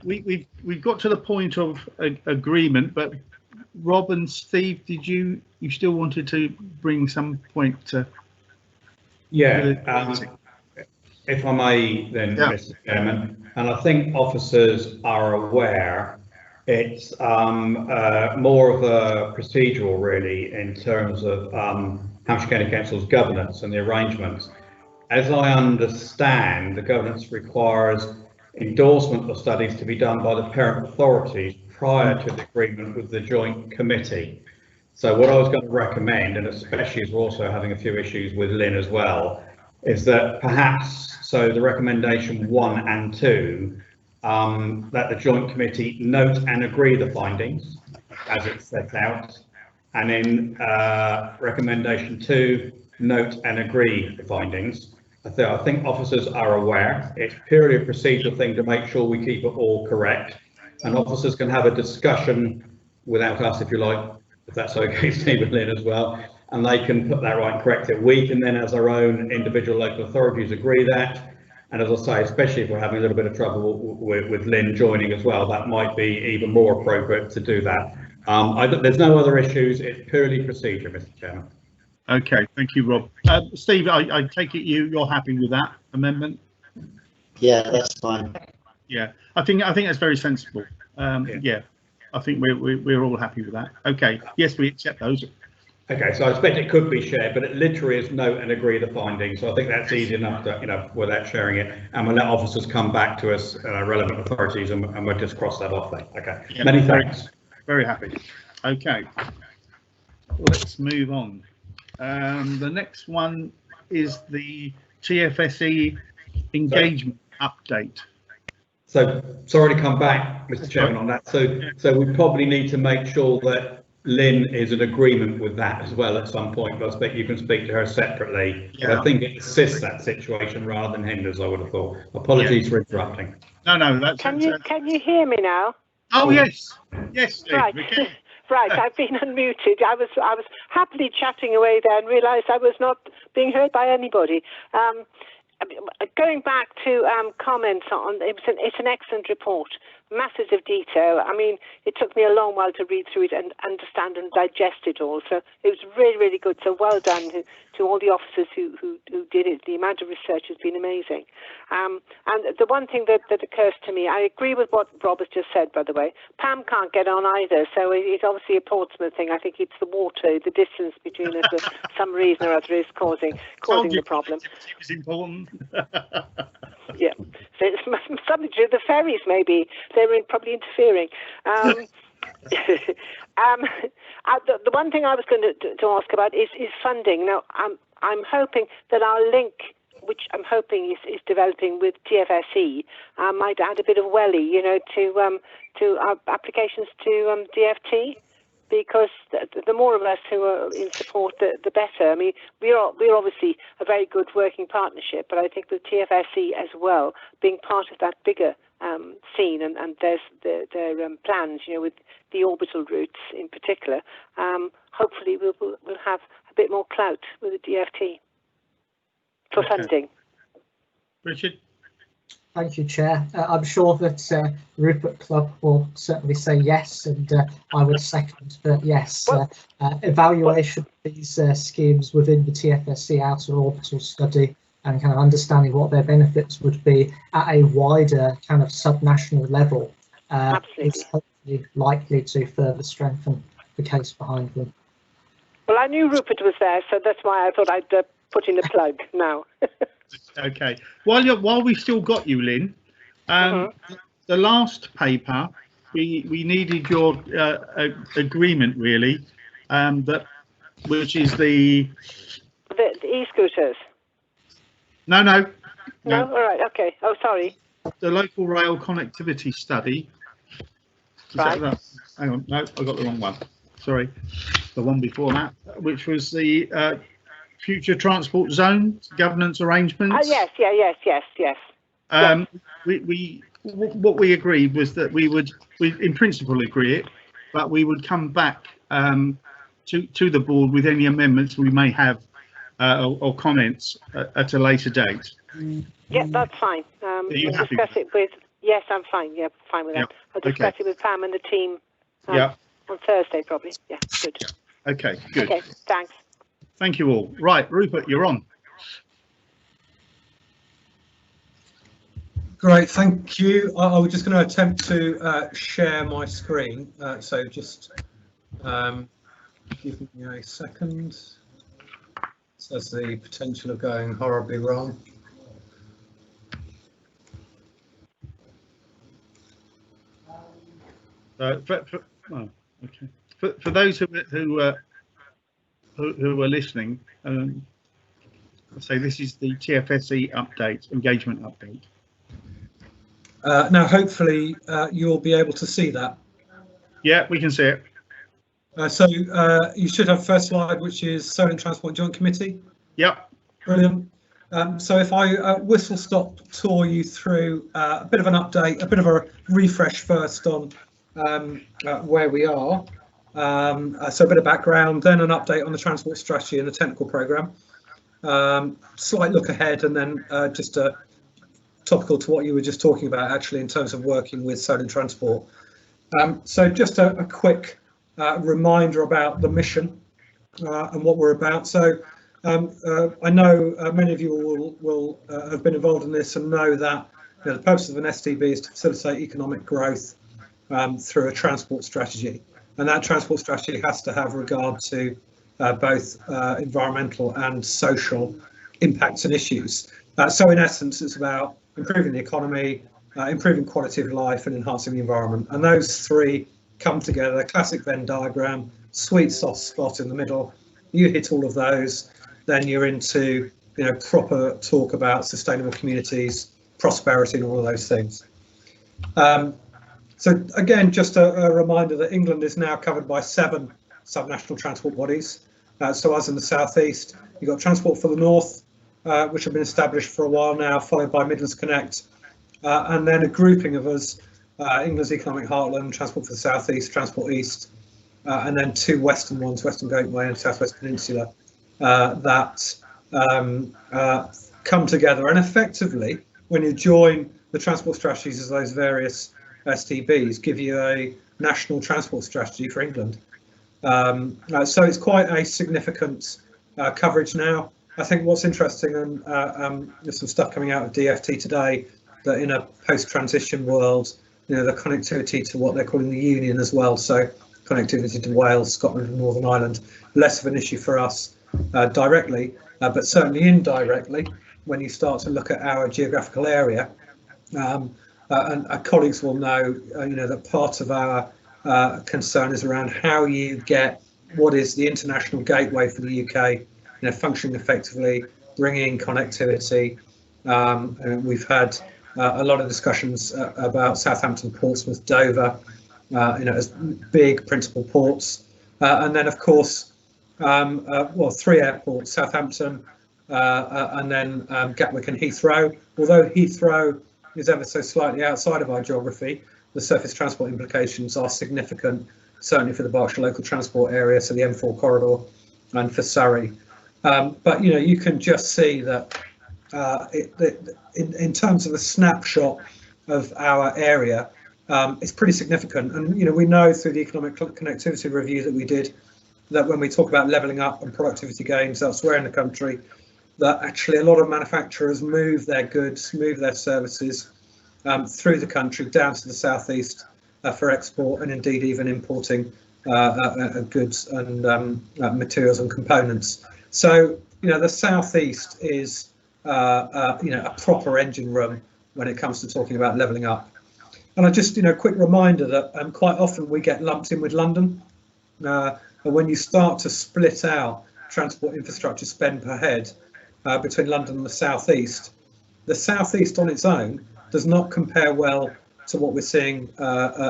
We've got to the point of agreement, but Rob and Steve, did you still wanted to bring some point to? Yeah, if I may then, Mr. Chairman, and I think officers are aware it's more of a procedural really in terms of Hampshire County Council's governance and the arrangements. As I understand, the governance requires endorsement of studies to be done by the parent authorities prior to the agreement with the joint committee. So what I was going to recommend, and especially as we're also having a few issues with Lynn as well, is that perhaps, so the recommendation 1 and 2, that the joint committee note and agree the findings as it's set out, and in recommendation 2, note and agree the findings. I think officers are aware it's purely a procedural thing to make sure we keep it all correct, and officers can have a discussion without us, if you like, if that's okay, Steve and Lynn as well, and they can put that right and correct it. We can then, as our own individual local authorities, agree that. And as I say, especially if we're having a little bit of trouble with Lynn joining as well, that might be even more appropriate to do that. There's no other issues. It's purely procedure, Mr. Chairman. Okay, thank you, Rob. Steve, I take it you're happy with that amendment? Yeah, that's fine. Yeah, I think that's very sensible. Yeah, I think we're all happy with that. Okay, yes, we accept those. Okay, so I expect it could be shared, but it literally is note and agree the findings. So I think that's easy enough to, without sharing it, and we'll let officers come back to us, relevant authorities, and we'll just cross that off then. Okay, yeah, many thanks. Very happy. Okay, let's move on. The next one is the TFSE engagement update. So sorry to come back, Mr. Chairman, on that. So we probably need to make sure that Lynn is in agreement with that as well at some point, but I expect you can speak to her separately. Yeah. But I think it assists that situation rather than hinders, I would have thought. Apologies for interrupting. No, that's... Can you hear me now? Oh, yes. Yes, Steve, right. Right, I've been unmuted. I was happily chatting away there and realised I was not being heard by anybody. Going back to comments on, it's an excellent report, masses of detail. I mean, it took me a long while to read through it and understand and digest it all. So it was really, really good. So well done to all the officers who did it. The amount of research has been amazing. And the one thing that occurs to me, I agree with what Rob has just said, by the way. Pam can't get on either, so it's obviously a Portsmouth thing. I think it's the water, the distance between us, for some reason or other, is causing the problem. It's important. Yeah, so it's something to do with the ferries, maybe. They were probably interfering. The one thing I was going to ask about is funding. Now, I'm hoping that our link, which I'm hoping is developing with TFSE, might add a bit of welly, to our applications to DFT, because the more of us who are in support, the better. I mean, we're obviously a very good working partnership, but I think with TFSE as well, being part of that bigger scene, and their plans, with the orbital routes in particular, hopefully we'll have a bit more clout with the DFT for funding. Richard? Thank you, Chair. I'm sure that Rupert Clubb will certainly say yes, and I would second that yes. Evaluation of these schemes within the TFSE outer orbital study and kind of understanding what their benefits would be at a wider kind of subnational level is hopefully likely to further strengthen the case behind them. Well, I knew Rupert was there, so that's why I thought I'd put in a plug now. Okay. While we've still got you, Lynn, the last paper, we needed your agreement, really, which is the e-scooters. No. All right. Okay. Oh, sorry. The local rail connectivity study. Right. Hang on. No, I got the wrong one. Sorry. The one before that, which was the future transport zone governance arrangements. Oh, yes. What we agreed was that we in principle agree it, but we would come back to the board with any amendments we may have or comments at a later date. Yeah, that's fine. Are you we'll happy discuss it with. Yes, I'm fine. Yeah, fine with that. I'll discuss it with Pam and the team. On Thursday, probably. Yeah, good. Okay, good. Okay, thanks. Thank you all. Right, Rupert, you're on. Great, thank you. I was just going to attempt to share my screen, so just give me a second. So there's the potential of going horribly wrong. For those who are listening, I'll say this is the TFSE update, engagement update. Now, hopefully, you'll be able to see that. Yeah, we can see it. So you should have first slide, which is Solent Transport Joint Committee. Yep. Brilliant. So if I whistle stop tour you through a bit of an update, a bit of a refresh first on where we are. So a bit of background, then an update on the transport strategy and the technical programme. Slight look ahead, and then just a topical to what you were just talking about, actually, in terms of working with Solent Transport. So just a quick reminder about the mission and what we're about. So I know many of you will have been involved in this and know that the purpose of an STB is to facilitate economic growth through a transport strategy, and that transport strategy has to have regard to both environmental and social impacts and issues. So in essence, it's about improving the economy, improving quality of life, and enhancing the environment. And those three come together. Classic Venn diagram, sweet soft spot in the middle. You hit all of those, then you're into proper talk about sustainable communities, prosperity, and all of those things. So again, just a reminder that England is now covered by 7 subnational transport bodies. So as in the southeast, you've got Transport for the North, which have been established for a while now, followed by Midlands Connect, and then a grouping of us, England's Economic Heartland, Transport for the Southeast, Transport East, and then 2 western ones, Western Gateway and Southwest Peninsula, that come together. And effectively, when you join the transport strategies of those various STBs, give you a national transport strategy for England. So it's quite a significant coverage now. I think what's interesting, and there's some stuff coming out of DFT today, that in a post-transition world, the connectivity to what they're calling the Union as well, so connectivity to Wales, Scotland and Northern Ireland, less of an issue for us directly, but certainly indirectly when you start to look at our geographical area. And our colleagues will know, that part of our concern is around how you get what is the international gateway for the UK, functioning effectively, bringing in connectivity. We've had a lot of discussions about Southampton, Portsmouth, Dover, as big principal ports, and then of course, 3 airports: Southampton, and then Gatwick and Heathrow. Although Heathrow is ever so slightly outside of our geography, the surface transport implications are significant, certainly for the Berkshire local transport area, so the M4 corridor, and for Surrey. But you can just see that in terms of a snapshot of our area, it's pretty significant. And we know through the economic connectivity review that we did, that when we talk about levelling up and productivity gains elsewhere in the country, that actually a lot of manufacturers move their goods, move their services through the country down to the southeast for export, and indeed even importing goods and materials and components. So the southeast is a proper engine room when it comes to talking about levelling up. And I just quick reminder that quite often we get lumped in with London, and when you start to split out transport infrastructure spend per head between London and the southeast on its own does not compare well to what we're seeing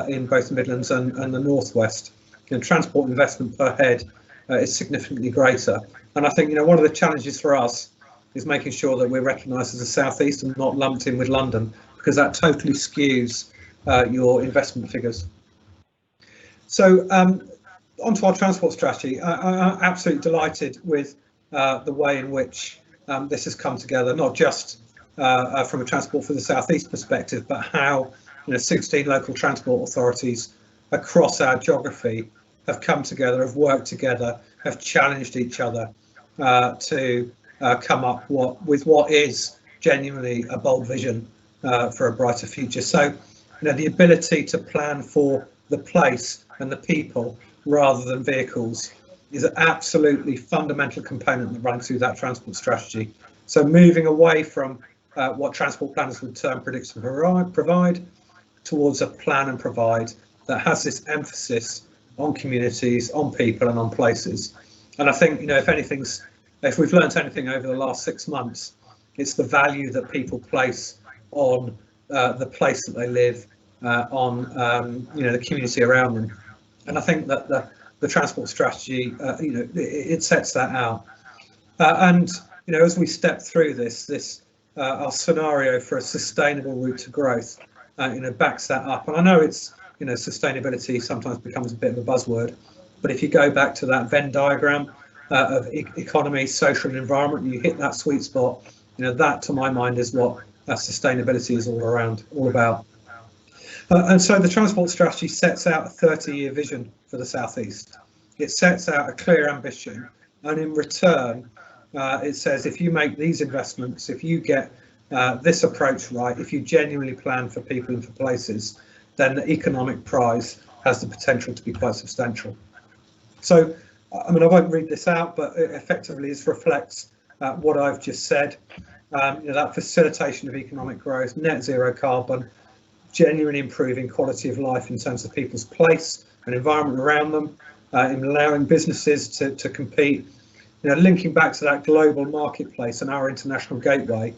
in both the Midlands and the Northwest. Transport investment per head is significantly greater. And I think one of the challenges for us is making sure that we're recognised as a southeast and not lumped in with London, because that totally skews your investment figures. So onto our transport strategy, I'm absolutely delighted with the way in which this has come together, not just from a Transport for the South East perspective, but how 16 local transport authorities across our geography have come together, have worked together, have challenged each other to come up with what is genuinely a bold vision for a brighter future. So, the ability to plan for the place and the people rather than vehicles is an absolutely fundamental component that runs through that transport strategy. So moving away from what transport planners would term predict and provide towards a plan and provide that has this emphasis on communities, on people and on places. And I think, if we've learnt anything over the last 6 months, it's the value that people place on the place that they live, on the community around them. And I think that the transport strategy, it sets that out. And as we step through this our scenario for a sustainable route to growth, backs that up. And I know it's sustainability sometimes becomes a bit of a buzzword, but if you go back to that Venn diagram of economy, social and environment, you hit that sweet spot. That to my mind is what sustainability is all about. And so the transport strategy sets out a 30-year vision for the South East. It sets out a clear ambition, and in return, it says if you make these investments, if you get this approach right, if you genuinely plan for people and for places, then the economic prize has the potential to be quite substantial. So, I won't read this out, but it effectively reflects what I've just said. That facilitation of economic growth, net zero carbon, genuinely improving quality of life in terms of people's place and environment around them, in allowing businesses to compete, linking back to that global marketplace and our international gateway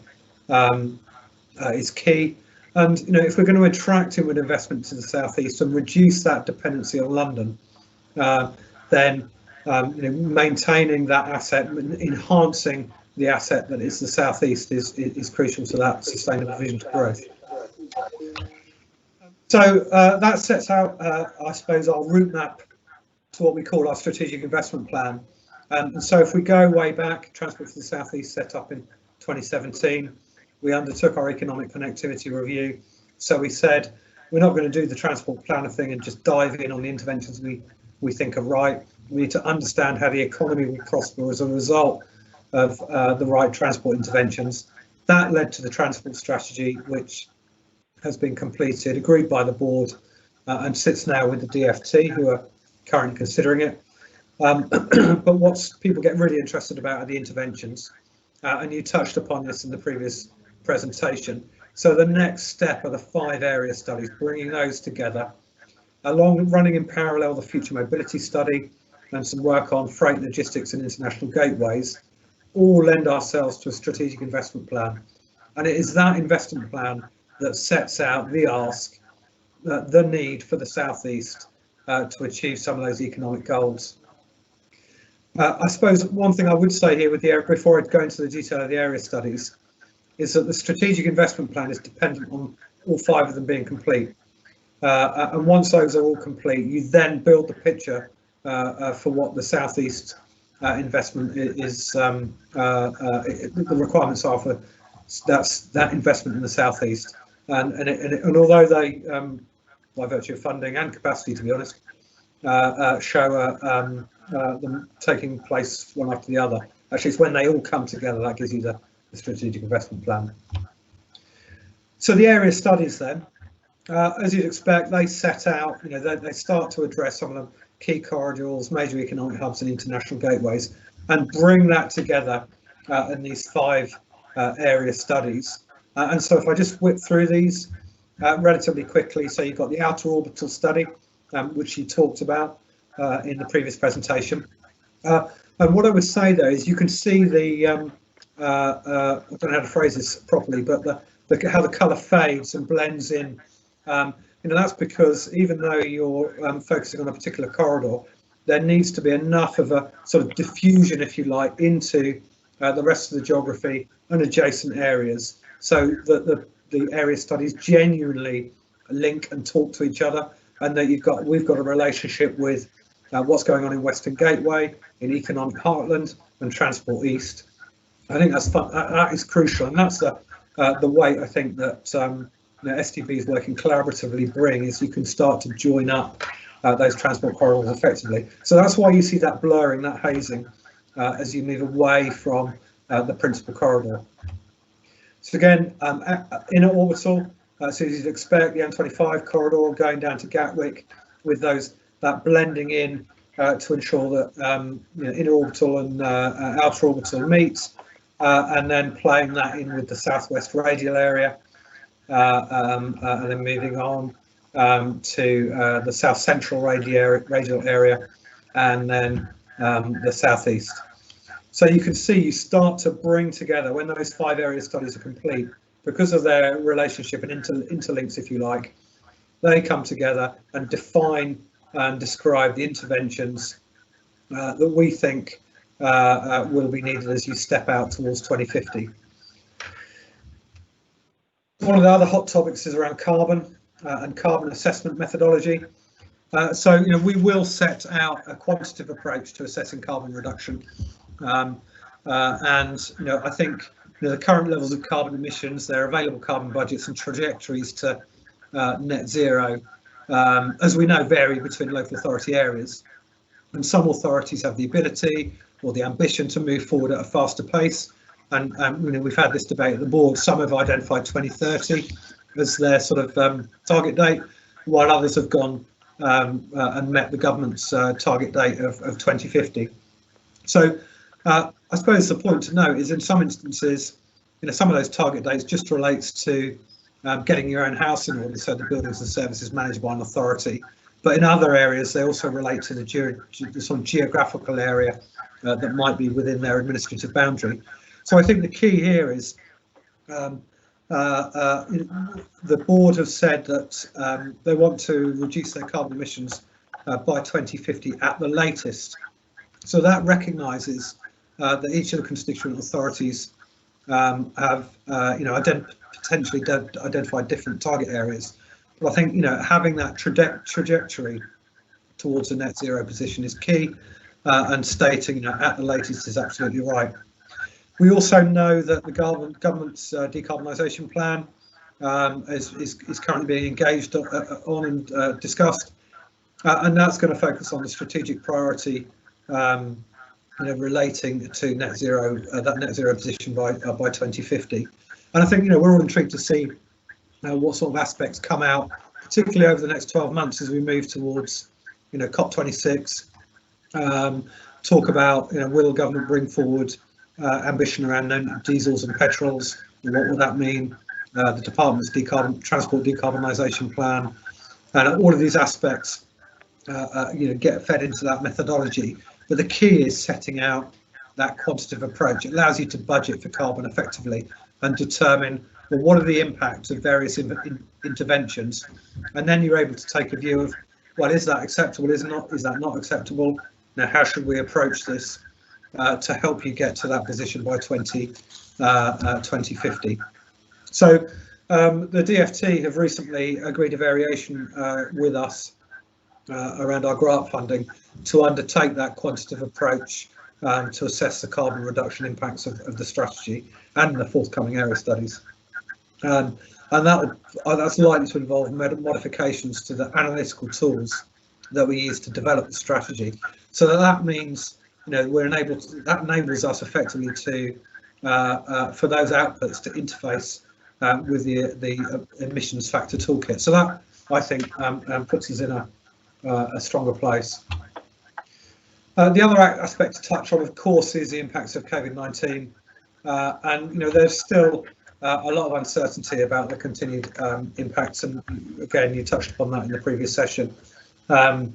is key. And if we're going to attract inward investment to the South East and reduce that dependency on London, then maintaining that asset, enhancing the asset that is the South East is crucial to that sustainable vision to growth. So that sets out, I suppose, our route map to what we call our strategic investment plan. And so if we go way back, Transport for the South East set up in 2017, we undertook our economic connectivity review. So we said, we're not going to do the transport planner thing and just dive in on the interventions we think are right. We need to understand how the economy will prosper as a result of the right transport interventions. That led to the transport strategy, which has been completed, agreed by the board, and sits now with the DFT, who are currently considering it. But what people get really interested about are the interventions, and you touched upon this in the previous presentation. So the next step are the 5 area studies, bringing those together, running in parallel the future mobility study and some work on freight logistics and international gateways, all lend ourselves to a strategic investment plan. And it is that investment plan that sets out the ask, the need for the South East to achieve some of those economic goals. I suppose one thing I would say here with the area, before I go into the detail of the area studies, is that the strategic investment plan is dependent on all 5 of them being complete. And once those are all complete, you then build the picture for what the South East investment is, the requirements are for that investment in the South East. And although they, by virtue of funding and capacity, to be honest, show them taking place one after the other, actually it's when they all come together that gives you the strategic investment plan. So the area studies then, as you'd expect, they set out, they start to address some of the key corridors, major economic hubs and international gateways, and bring that together in these 5 area studies. And so if I just whip through these relatively quickly, so you've got the outer orbital study, which you talked about in the previous presentation. And what I would say there is you can see the, I don't know how to phrase this properly, but how the colour fades and blends in. That's because even though you're focusing on a particular corridor, there needs to be enough of a sort of diffusion, if you like, into the rest of the geography and adjacent areas, so that the area studies genuinely link and talk to each other, and that we've got a relationship with what's going on in Western Gateway, in Economic Heartland and Transport East. I think that's fun. That is crucial, and that's the way I think that STBs working collaboratively bring is you can start to join up those transport corridors effectively. So that's why you see that blurring, that hazing, as you move away from the principal corridor. So again, inner orbital, so as you'd expect, the M25 corridor going down to Gatwick, with that blending in to ensure that inner orbital and outer orbital meets, and then playing that in with the southwest radial area, and then moving on to the south central radial area, and then the southeast. So you can see you start to bring together, when those 5 area studies are complete, because of their relationship and interlinks, if you like, they come together and define and describe the interventions that we think will be needed as you step out towards 2050. One of the other hot topics is around carbon and carbon assessment methodology. So we will set out a quantitative approach to assessing carbon reduction, and I think the current levels of carbon emissions, their available carbon budgets and trajectories to net zero, as we know, vary between local authority areas, and some authorities have the ability or the ambition to move forward at a faster pace. And we've had this debate at the board. Some have identified 2030 as their sort of target date, while others have gone and met the government's target date of 2050. So I suppose the point to note is, in some instances, some of those target dates just relates to getting your own house in order, so the buildings and services managed by an authority. But in other areas, they also relate to the sort of geographical area that might be within their administrative boundary. So I think the key here is the board have said that they want to reduce their carbon emissions by 2050 at the latest. So that recognises that each of the constituent authorities have potentially identified different target areas. But I think having that trajectory towards a net zero position is key, and stating at the latest is absolutely right. We also know that the government's decarbonisation plan is currently being engaged on and discussed, and that's going to focus on the strategic priority relating to net zero, that net zero position by 2050. And I think we're all intrigued to see what sort of aspects come out, particularly over the next 12 months as we move towards COP26. Talk about will the government bring forward ambition around diesels and petrols, and what will that mean? The department's transport decarbonisation plan, and all of these aspects get fed into that methodology. But the key is setting out that quantitative approach. It allows you to budget for carbon effectively and determine what are the impacts of various interventions, and then you're able to take a view of, well, is that acceptable? Is that not acceptable? Now, how should we approach this to help you get to that position by 2050? So the DfT have recently agreed a variation with us around our grant funding to undertake that quantitative approach to assess the carbon reduction impacts of the strategy and the forthcoming area studies. And that's likely to involve modifications to the analytical tools that we use to develop the strategy. So that means that enables us effectively to for those outputs to interface with the emissions factor toolkit. So that, I think, puts us in a stronger place. The other aspect to touch on, of course, is the impacts of COVID-19, and there's still a lot of uncertainty about the continued impacts, and again, you touched upon that in the previous session. And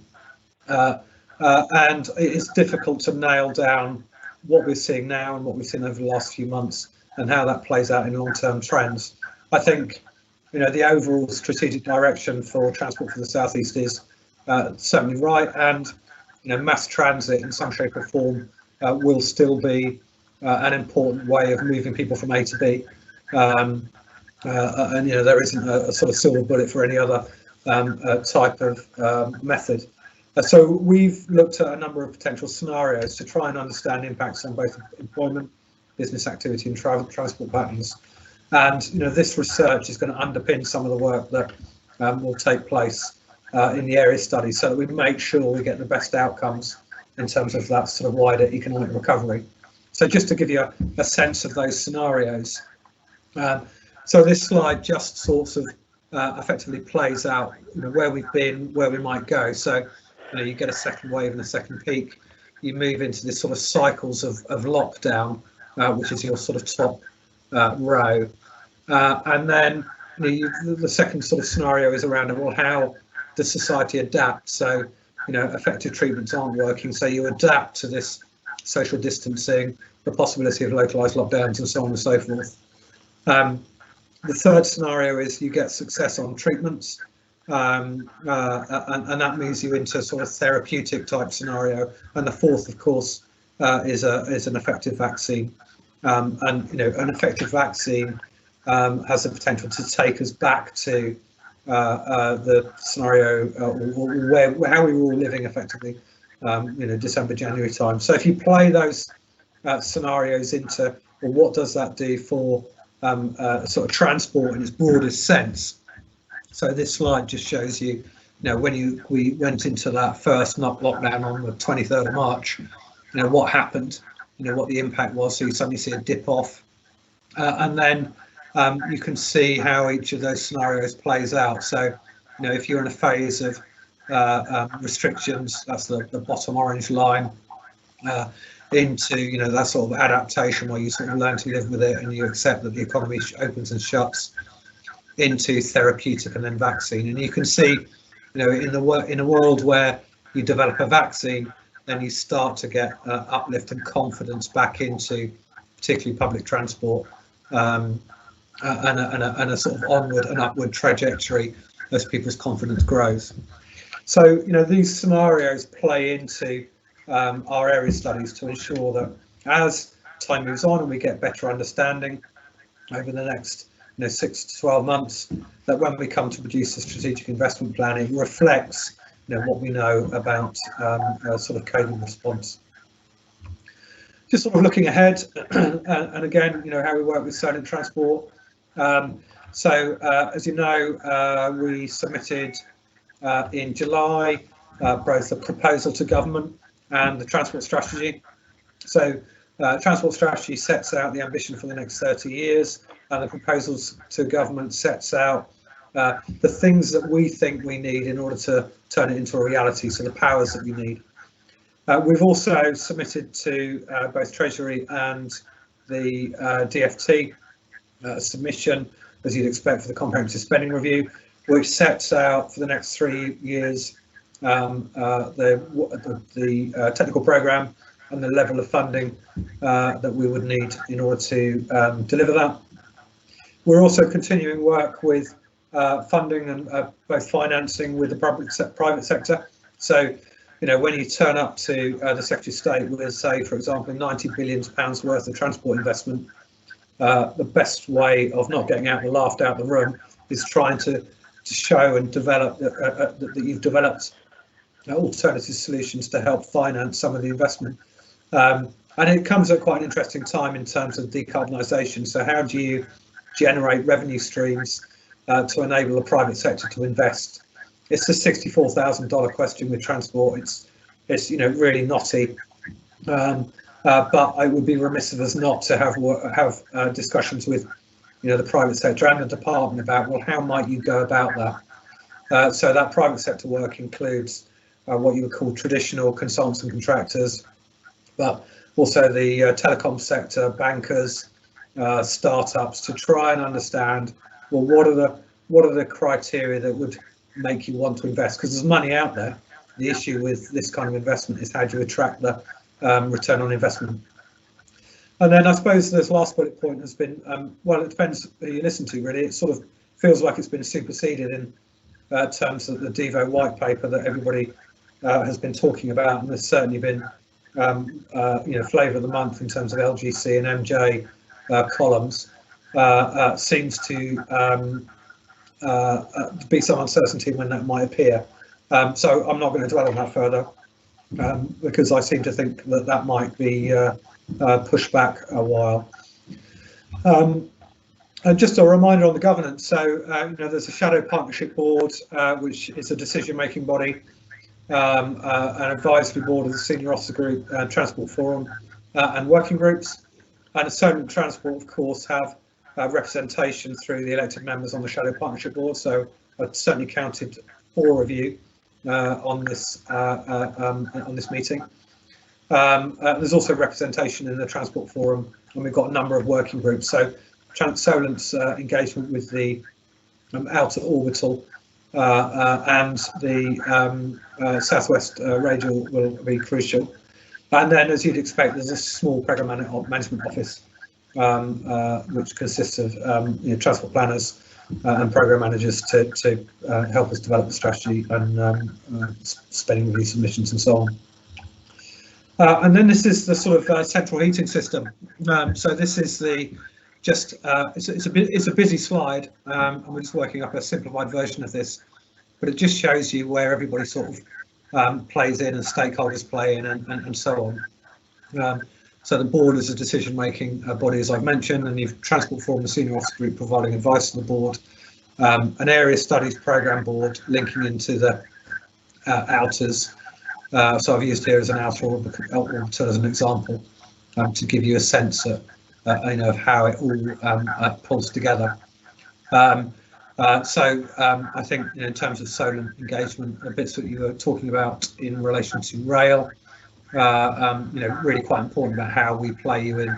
it's difficult to nail down what we're seeing now and what we've seen over the last few months and how that plays out in long-term trends. I think the overall strategic direction for transport for the southeast is certainly right, and mass transit in some shape or form will still be an important way of moving people from A to B. And there isn't a sort of silver bullet for any other type of method. So we've looked at a number of potential scenarios to try and understand impacts on both employment, business activity and transport patterns. And this research is going to underpin some of the work that will take place in the area study, so that we make sure we get the best outcomes in terms of that sort of wider economic recovery. So just to give you a sense of those scenarios, so this slide just sort of effectively plays out where we've been, where we might go. So you get a second wave and a second peak, you move into this sort of cycles of lockdown, which is your sort of top row, and then the second sort of scenario is around, well, how does society adapt? So effective treatments aren't working, so you adapt to this social distancing, the possibility of localized lockdowns and so on and so forth. The third scenario is you get success on treatments, and that moves you into sort of therapeutic type scenario. And the fourth, of course, is an effective vaccine. And an effective vaccine has the potential to take us back to the scenario how we were all living effectively, December, January time. So if you play those scenarios into, well, what does that do for sort of transport in its broadest sense? So this slide just shows you, when we went into that first lockdown on the 23rd of March, what happened, what the impact was. So you suddenly see a dip off, and then you can see how each of those scenarios plays out. So, if you're in a phase of restrictions, that's the bottom orange line, into that sort of adaptation where you sort of learn to live with it and you accept that the economy opens and shuts, into therapeutic and then vaccine. And you can see, in a world where you develop a vaccine, then you start to get uplift and confidence back into particularly public transport, and a sort of onward and upward trajectory as people's confidence grows. So these scenarios play into our area studies to ensure that as time moves on and we get better understanding over the next 6 to 12 months, that when we come to produce a strategic investment plan, it reflects what we know about sort of COVID response. Just sort of looking ahead, and again, how we work with Solent Transport. As you know, we submitted in July both a proposal to government and the transport strategy. So transport strategy sets out the ambition for the next 30 years, and the proposals to government sets out the things that we think we need in order to turn it into a reality, so the powers that we need. We've also submitted to both Treasury and the DfT submission, as you'd expect, for the comprehensive spending review, which sets out for the next 3 years the technical programme and the level of funding that we would need in order to deliver that. We're also continuing work with funding and both financing with the private sector. So, when you turn up to the Secretary of State with, say, for example, £90 billion worth of transport investment, the best way of not getting laughed out the room is trying to show and develop that you've developed alternative solutions to help finance some of the investment. And it comes at quite an interesting time in terms of decarbonisation. So how do you generate revenue streams to enable the private sector to invest? It's the $64,000 question with transport. It's really knotty, but I would be remiss of us not to have discussions with the private sector and the department about, well, how might you go about that? So that private sector work includes what you would call traditional consultants and contractors, but also the telecom sector, bankers, startups, to try and understand, well, what are the criteria that would make you want to invest? Because there's money out there. The issue with this kind of investment is how do you attract the return on investment. And then I suppose this last bullet point has been, well, it depends who you listen to, really. It sort of feels like it's been superseded in terms of the Devo white paper that everybody has been talking about, and there's certainly been flavour of the month in terms of LGC and MJ columns. Seems to be some uncertainty when that might appear. So I'm not going to dwell on that further because I seem to think that that might be pushed back a while. And just a reminder on the governance. So you know, there's a shadow partnership board, which is a decision-making body, an advisory board of the senior officer group, transport forum, and working groups. And Solent Transport, of course, have representation through the elected members on the shadow partnership board. So I've certainly counted 4 of you on this meeting. There's also representation in the transport forum, and we've got a number of working groups. So Solent's engagement with the outer orbital and the southwest radial will be crucial. And then, as you'd expect, there's a small program management office which consists of you know, transport planners and program managers to help us develop the strategy and spending review submissions and so on. And then this is the sort of central heating system. So this is the it's a busy slide, and we're just working up a simplified version of this, but it just shows you where everybody sort of plays in and stakeholders play in and so on. So the board is a decision-making body, as I've mentioned, and you've transport forum, the senior officer group providing advice to the board, an area studies program board linking into the outers. So I've used here as an outer orbital as an example to give you a sense of, you know, of how it all pulls together. So I think, you know, in terms of Solent engagement, the bits that you were talking about in relation to rail, you know, really quite important about how we play you in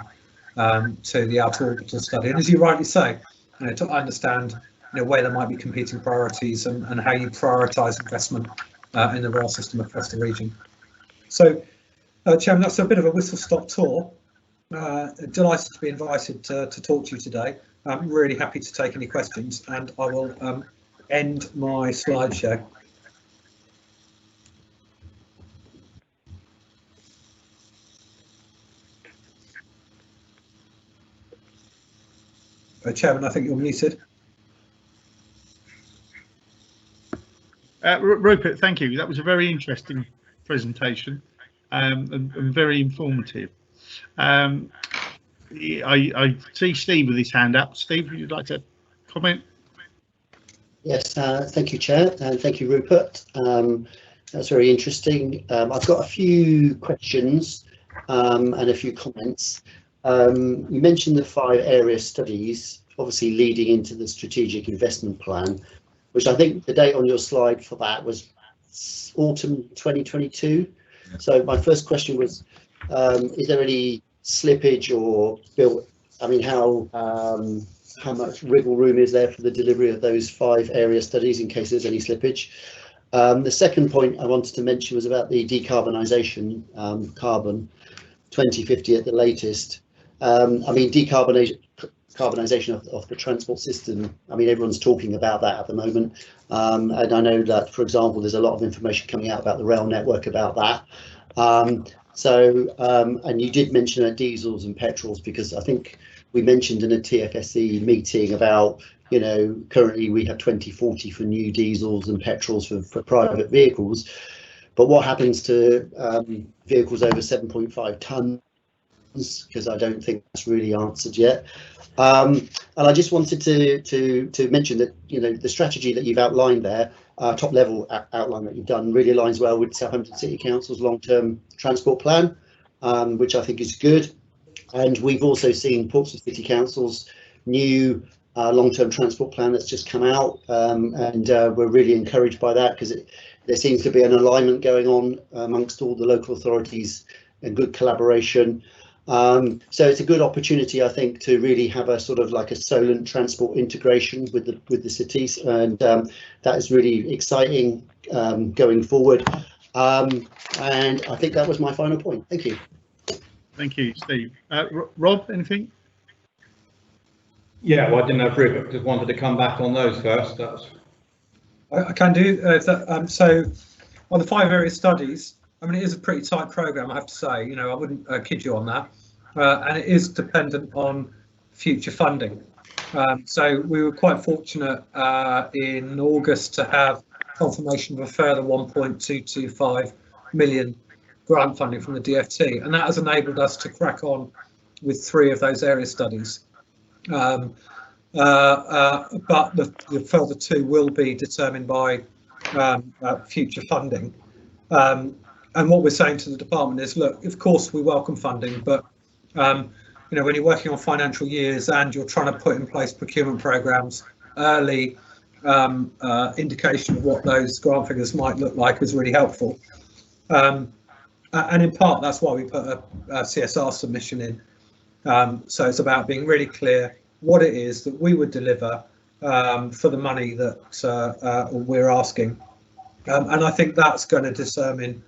to the outer orbital study. And as you rightly say, you know, to understand, you know, where there might be competing priorities and how you prioritise investment in the rail system across the region. So, Chairman, that's a bit of a whistle-stop tour. Delighted to be invited to talk to you today. I'm really happy to take any questions, and I will end my slideshow. Chairman, I think you're muted. Rupert, thank you. That was a very interesting presentation and very informative. I see Steve with his hand up. Steve, would you like to comment? Yes, thank you, Chair, and thank you, Rupert. That's very interesting. I've got a few questions and a few comments. You mentioned the 5 area studies, obviously leading into the strategic investment plan, which I think the date on your slide for that was autumn 2022. So my first question was, is there any slippage or built? I mean, how much wriggle room is there for the delivery of those 5 area studies in case there's any slippage? The second point I wanted to mention was about the decarbonisation, carbon 2050 at the latest. I mean, decarbonisation of the transport system. I mean, everyone's talking about that at the moment, and I know that, for example, there's a lot of information coming out about the rail network about that. And you did mention diesels and petrols, because I think we mentioned in a TFSE meeting about, you know, currently we have 2040 for new diesels and petrols for private vehicles, but what happens to vehicles over 7.5 tonnes? Because I don't think that's really answered yet. And I just wanted to mention that, you know, the strategy that you've outlined there, top level outline that you've done, really aligns well with Southampton City Council's long-term transport plan, which I think is good. And we've also seen Portsmouth City Council's new long-term transport plan that's just come out, and we're really encouraged by that, because there seems to be an alignment going on amongst all the local authorities and good collaboration. So it's a good opportunity, I think, to really have a sort of like a Solent transport integration with the cities, and that is really exciting going forward. And I think that was my final point. Thank you. Thank you, Steve. Rob, anything? Yeah, well, I didn't know if Rupert just wanted to come back on those first. I can do. So on the 5 area studies, I mean, it is a pretty tight programme, I have to say. You know, I wouldn't kid you on that. And it is dependent on future funding. So we were quite fortunate in August to have confirmation of a further 1.225 million grant funding from the DfT, and that has enabled us to crack on with 3 of those area studies. But the further 2 will be determined by future funding. And what we're saying to the department is, look, of course we welcome funding, but you know, when you're working on financial years and you're trying to put in place procurement programs, early indication of what those grant figures might look like is really helpful. And in part, that's why we put a CSR submission in. So it's about being really clear what it is that we would deliver for the money that we're asking. And I think that's going to determine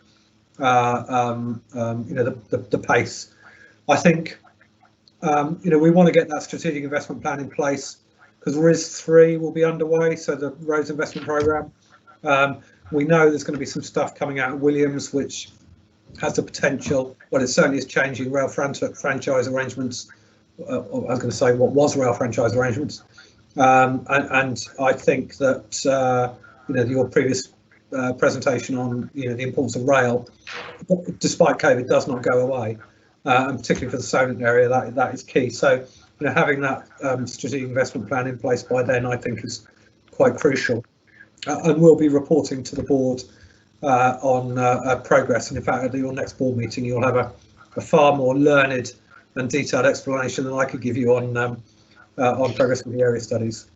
you know, the pace. I think you know, we want to get that strategic investment plan in place because RIS 3 will be underway, so the roads investment programme. We know there's going to be some stuff coming out of Williams which has the potential, well, it certainly is changing rail franchise arrangements. I was going to say what was rail franchise arrangements, and I think that you know, your previous presentation on, you know, the importance of rail, despite COVID, does not go away, and particularly for the Solent area, that is key. So, you know, having that strategic investment plan in place by then, I think, is quite crucial, and we'll be reporting to the board on progress. And in fact, at your next board meeting, you'll have a far more learned and detailed explanation than I could give you on progress with the area studies.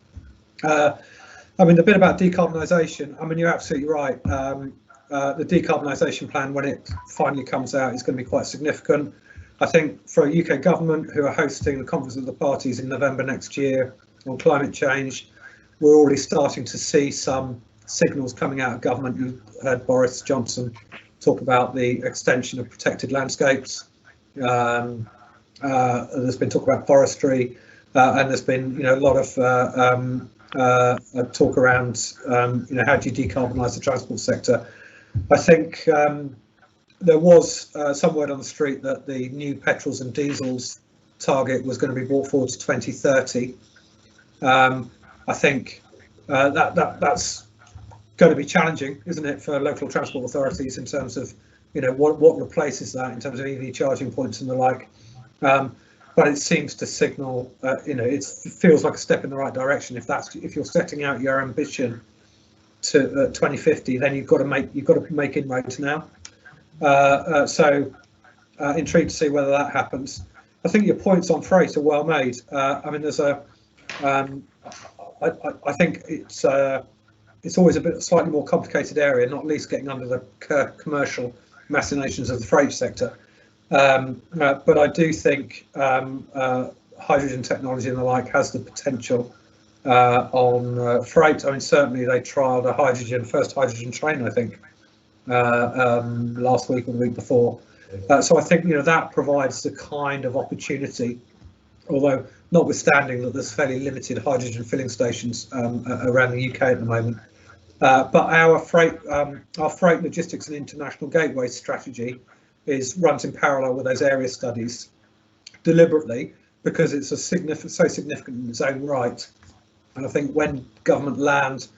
I mean, the bit about decarbonisation, I mean, you're absolutely right. The decarbonisation plan, when it finally comes out, is going to be quite significant. I think for a UK government who are hosting the Conference of the Parties in November next year on climate change, we're already starting to see some signals coming out of government. You heard Boris Johnson talk about the extension of protected landscapes. There's been talk about forestry, and there's been, you know, a lot of talk around, you know, how do you decarbonise the transport sector. I think there was some word on the street that the new petrols and diesels target was going to be brought forward to 2030. I think that's going to be challenging, isn't it, for local transport authorities in terms of, you know, what replaces that in terms of EV charging points and the like. But it seems to signal, you know, it feels like a step in the right direction. If you're setting out your ambition to 2050, then you've got to make inroads now. So intrigued to see whether that happens. I think your points on freight are well made. I mean, there's a, I think it's always a bit slightly more complicated area, not least getting under the commercial machinations of the freight sector. But I do think hydrogen technology and the like has the potential on freight. I mean, certainly they trialled a first hydrogen train, I think, last week or the week before. So I think, you know, that provides the kind of opportunity, although notwithstanding that there's fairly limited hydrogen filling stations around the UK at the moment. But our freight logistics and international gateway strategy runs in parallel with those area studies deliberately, because it's so significant in its own right. And I think when government land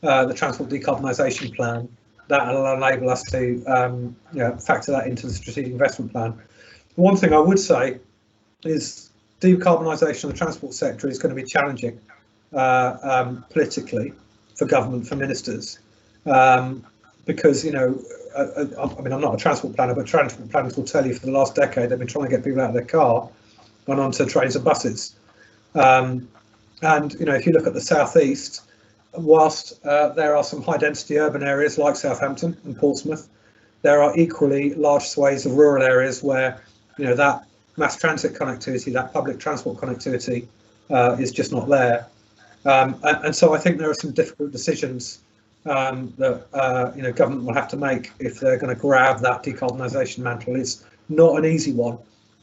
the transport decarbonisation plan, that will enable us to you know, factor that into the strategic investment plan. One thing I would say is decarbonisation of the transport sector is going to be challenging politically for government, for ministers, because, you know, I mean, I'm not a transport planner, but transport planners will tell you for the last decade they've been trying to get people out of their car and onto trains and buses. And, you know, if you look at the southeast, whilst there are some high density urban areas like Southampton and Portsmouth, there are equally large swathes of rural areas where, you know, that mass transit connectivity, that public transport connectivity is just not there. And so I think there are some difficult decisions that you know, government will have to make if they're going to grab that decarbonisation mantle. It's not an easy one,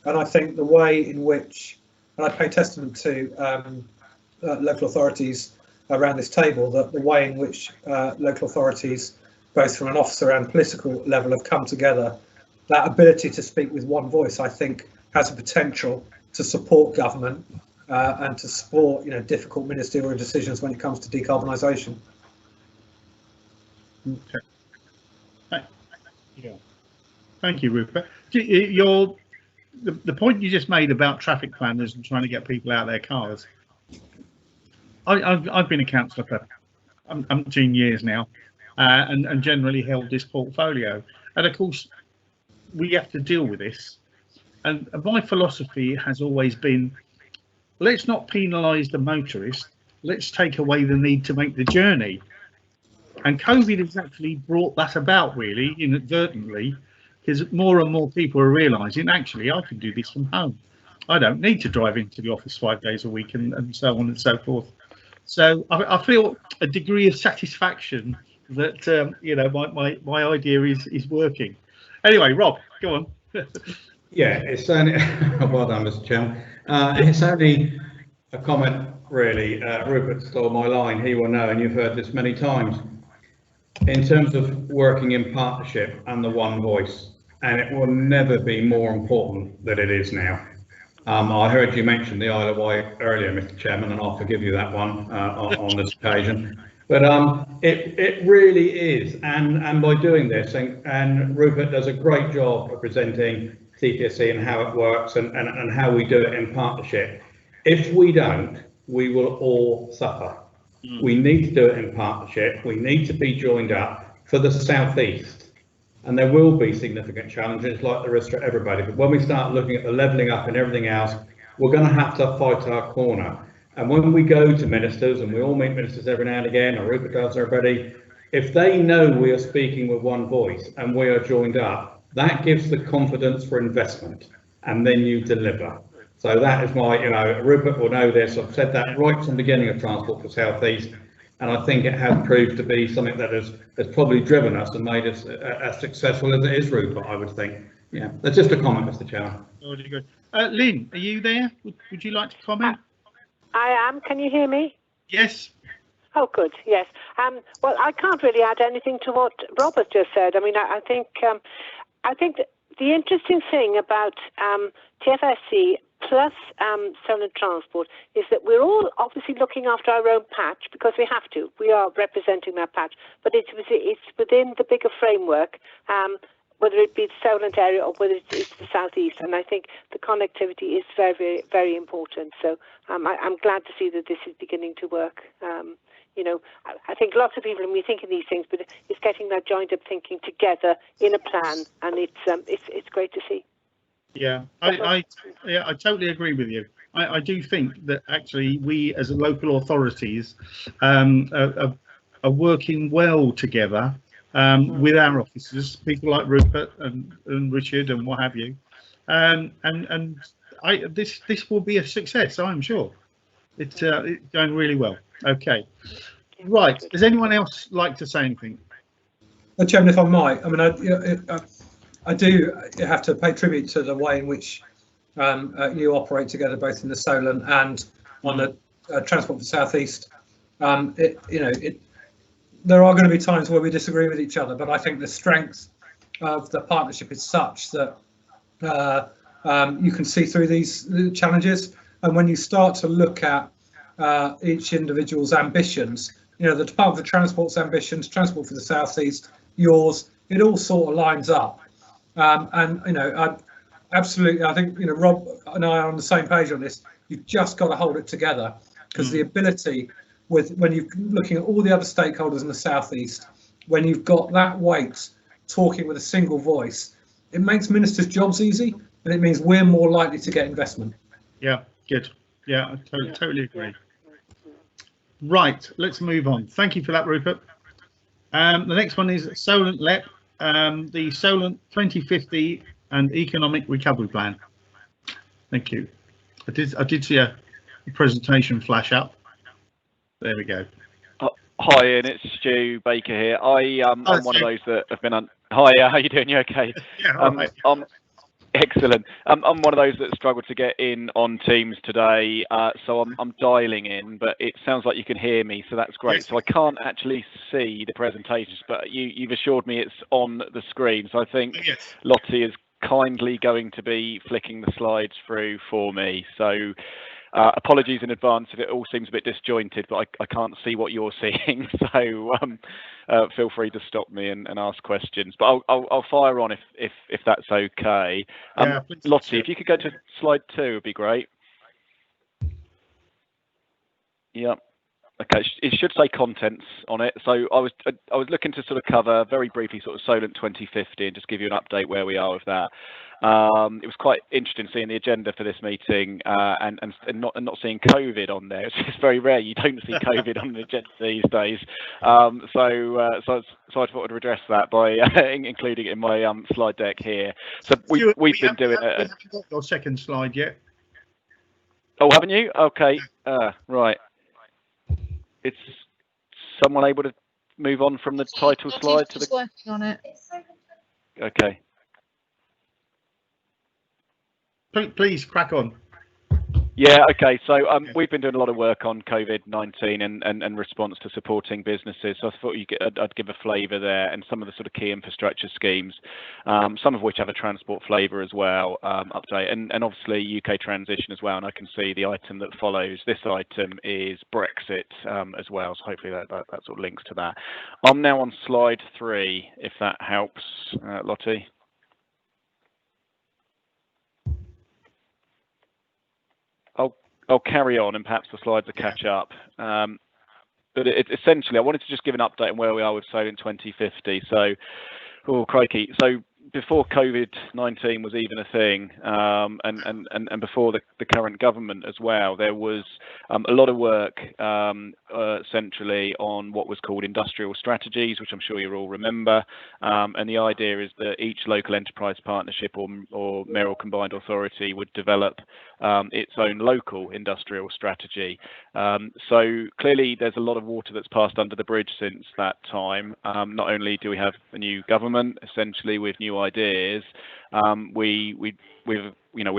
and I think the way in which, and I pay testament to local authorities around this table, that the way in which local authorities, both from an officer and political level, have come together, that ability to speak with one voice, I think, has a potential to support government and to support, you know, difficult ministerial decisions when it comes to decarbonisation. Okay. Yeah. Thank you, Rupert. The point you just made about traffic planners and trying to get people out of their cars. I've been a councillor for umpteen years now, and generally held this portfolio. And of course, we have to deal with this. And my philosophy has always been, let's not penalise the motorist. Let's take away the need to make the journey. And COVID has actually brought that about, really, inadvertently, because more and more people are realising, actually, I can do this from home. I don't need to drive into the office 5 days a week and so on and so forth. So I feel a degree of satisfaction that my idea is working. Anyway, Rob, go on. Yeah, it's only well done, Mr. Chairman. It's only a comment, really. Rupert stole my line. He will know, and you've heard this many times. In terms of working in partnership and the one voice, and it will never be more important than it is now. I heard you mention the Isle of Wight earlier, Mr. Chairman, and I'll forgive you that one on this occasion. But it really is, and by doing this, and Rupert does a great job of presenting TFSE and how it works and how we do it in partnership. If we don't, we will all suffer. We need to do it in partnership. We need to be joined up for the southeast. And there will be significant challenges like there is for everybody. But when we start looking at the levelling up and everything else, we're going to have to fight our corner. And when we go to ministers, and we all meet ministers every now and again, or Rupert does, everybody, if they know we are speaking with one voice and we are joined up, that gives the confidence for investment, and then you deliver. So that is my, Rupert will know this. I've said that right from the beginning of Transport for South East. And I think it has proved to be something that has probably driven us and made us as successful as it is, Rupert, I would think. Yeah, that's just a comment, Mr. Chairman. Really good. Lynn, are you there? Would you like to comment? I am. Can you hear me? Yes. Oh, good. Yes. Well, I can't really add anything to what Robert just said. I mean, I think that the interesting thing about TFSE plus Solent Transport is that we're all obviously looking after our own patch because we have to. We are representing that patch, but it's within the bigger framework, whether it be the Solent area or whether it's the southeast. And I think the connectivity is very, very, very important. So I'm glad to see that this is beginning to work. I think lots of people, and we think in these things, but it's getting that joined up thinking together in a plan, and it's great to see. Yeah, I totally agree with you. I do think that actually we as local authorities are working well together with our officers, people like Rupert and Richard and what have you, and this will be a success, I'm sure. It's going really well. Okay, right. Does anyone else like to say anything? Chairman, if I might, I mean, I do have to pay tribute to the way in which you operate together, both in the Solent and on the Transport for South East. There are going to be times where we disagree with each other, but I think the strength of the partnership is such that you can see through these challenges. And when you start to look at each individual's ambitions, the Department for Transport's ambitions, Transport for the South East, yours, it all sort of lines up. Absolutely, I think Rob and I are on the same page on this. You've just got to hold it together, because the ability when you're looking at all the other stakeholders in the southeast, when you've got that weight talking with a single voice, it makes ministers' jobs easy, and it means we're more likely to get investment. Yeah, good. Yeah, I totally agree. Right, let's move on. Thank you for that, Rupert. The next one is Solent LEP. The Solent 2050 and Economic Recovery Plan. Thank you. I did see a presentation flash up. There we go. Hi, Ian. It's Stu Baker here. I'm one of those that have been on. Hi, how you doing? You okay? Yeah. Excellent. I'm one of those that struggled to get in on Teams today, so I'm dialing in, but it sounds like you can hear me, so that's great. Yes. So I can't actually see the presentations, but you've assured me it's on the screen, so I think Lottie is kindly going to be flicking the slides through for me. So Apologies in advance if it all seems a bit disjointed, but I can't see what you're seeing, so feel free to stop me and ask questions. But I'll fire on if that's okay. Yeah, Lottie, if you could go to slide 2, would be great. Yeah. Okay, it should say contents on it. So I was looking to sort of cover very briefly sort of Solent 2050 and just give you an update where we are with that. It was quite interesting seeing the agenda for this meeting and not seeing COVID on there. It's very rare you don't see COVID on the agenda these days. So I thought I'd address that by including it in my slide deck here. So we've been doing it. Haven't got your second slide yet. Oh, haven't you? Okay, right. It's someone able to move on from the title slide to the. Working on it. Okay. Please crack on. Yeah, okay. So we've been doing a lot of work on COVID-19 and response to supporting businesses. So I thought I'd give a flavour there and some of the sort of key infrastructure schemes, some of which have a transport flavour as well, update, and obviously UK transition as well. And I can see the item that follows this item is Brexit as well. So hopefully that sort of links to that. I'm now on slide 3, if that helps, Lottie. I'll carry on and perhaps the slides will catch up. But essentially, I wanted to just give an update on where we are with Solent 2050. So, oh, crikey. So before COVID-19 was even a thing, and before the current government as well, there was a lot of work centrally on what was called industrial strategies, which I'm sure you all remember. And the idea is that each local enterprise partnership or mayoral combined authority would develop its own local industrial strategy. So clearly there's a lot of water that's passed under the bridge since that time. Not only do we have a new government essentially with new ideas, we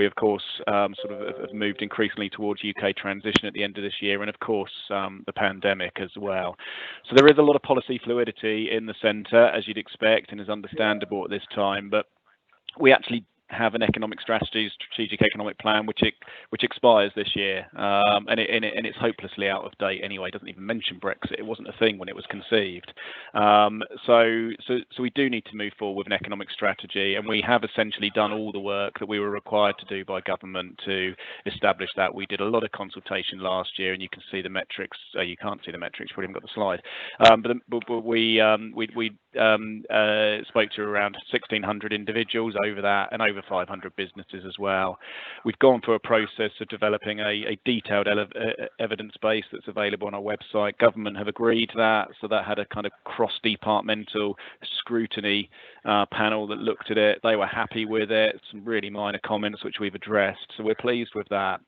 of course sort of have moved increasingly towards UK transition at the end of this year, and of course the pandemic as well. So there is a lot of policy fluidity in the centre, as you'd expect, and is understandable at this time. But we actually have an economic strategy, strategic economic plan, which expires this year, and it's hopelessly out of date anyway. It doesn't even mention Brexit. It wasn't a thing when it was conceived. So we do need to move forward with an economic strategy, and we have essentially done all the work that we were required to do by government to establish that. We did a lot of consultation last year, and you can see the metrics. You can't see the metrics. Probably haven't got the slide, but we spoke to around 1,600 individuals over that, and over 500 businesses as well. We've gone through a process of developing a detailed evidence base that's available on our website. Government have agreed to that, so that had a kind of cross-departmental scrutiny panel that looked at it. They were happy with it. Some really minor comments which we've addressed, so we're pleased with that.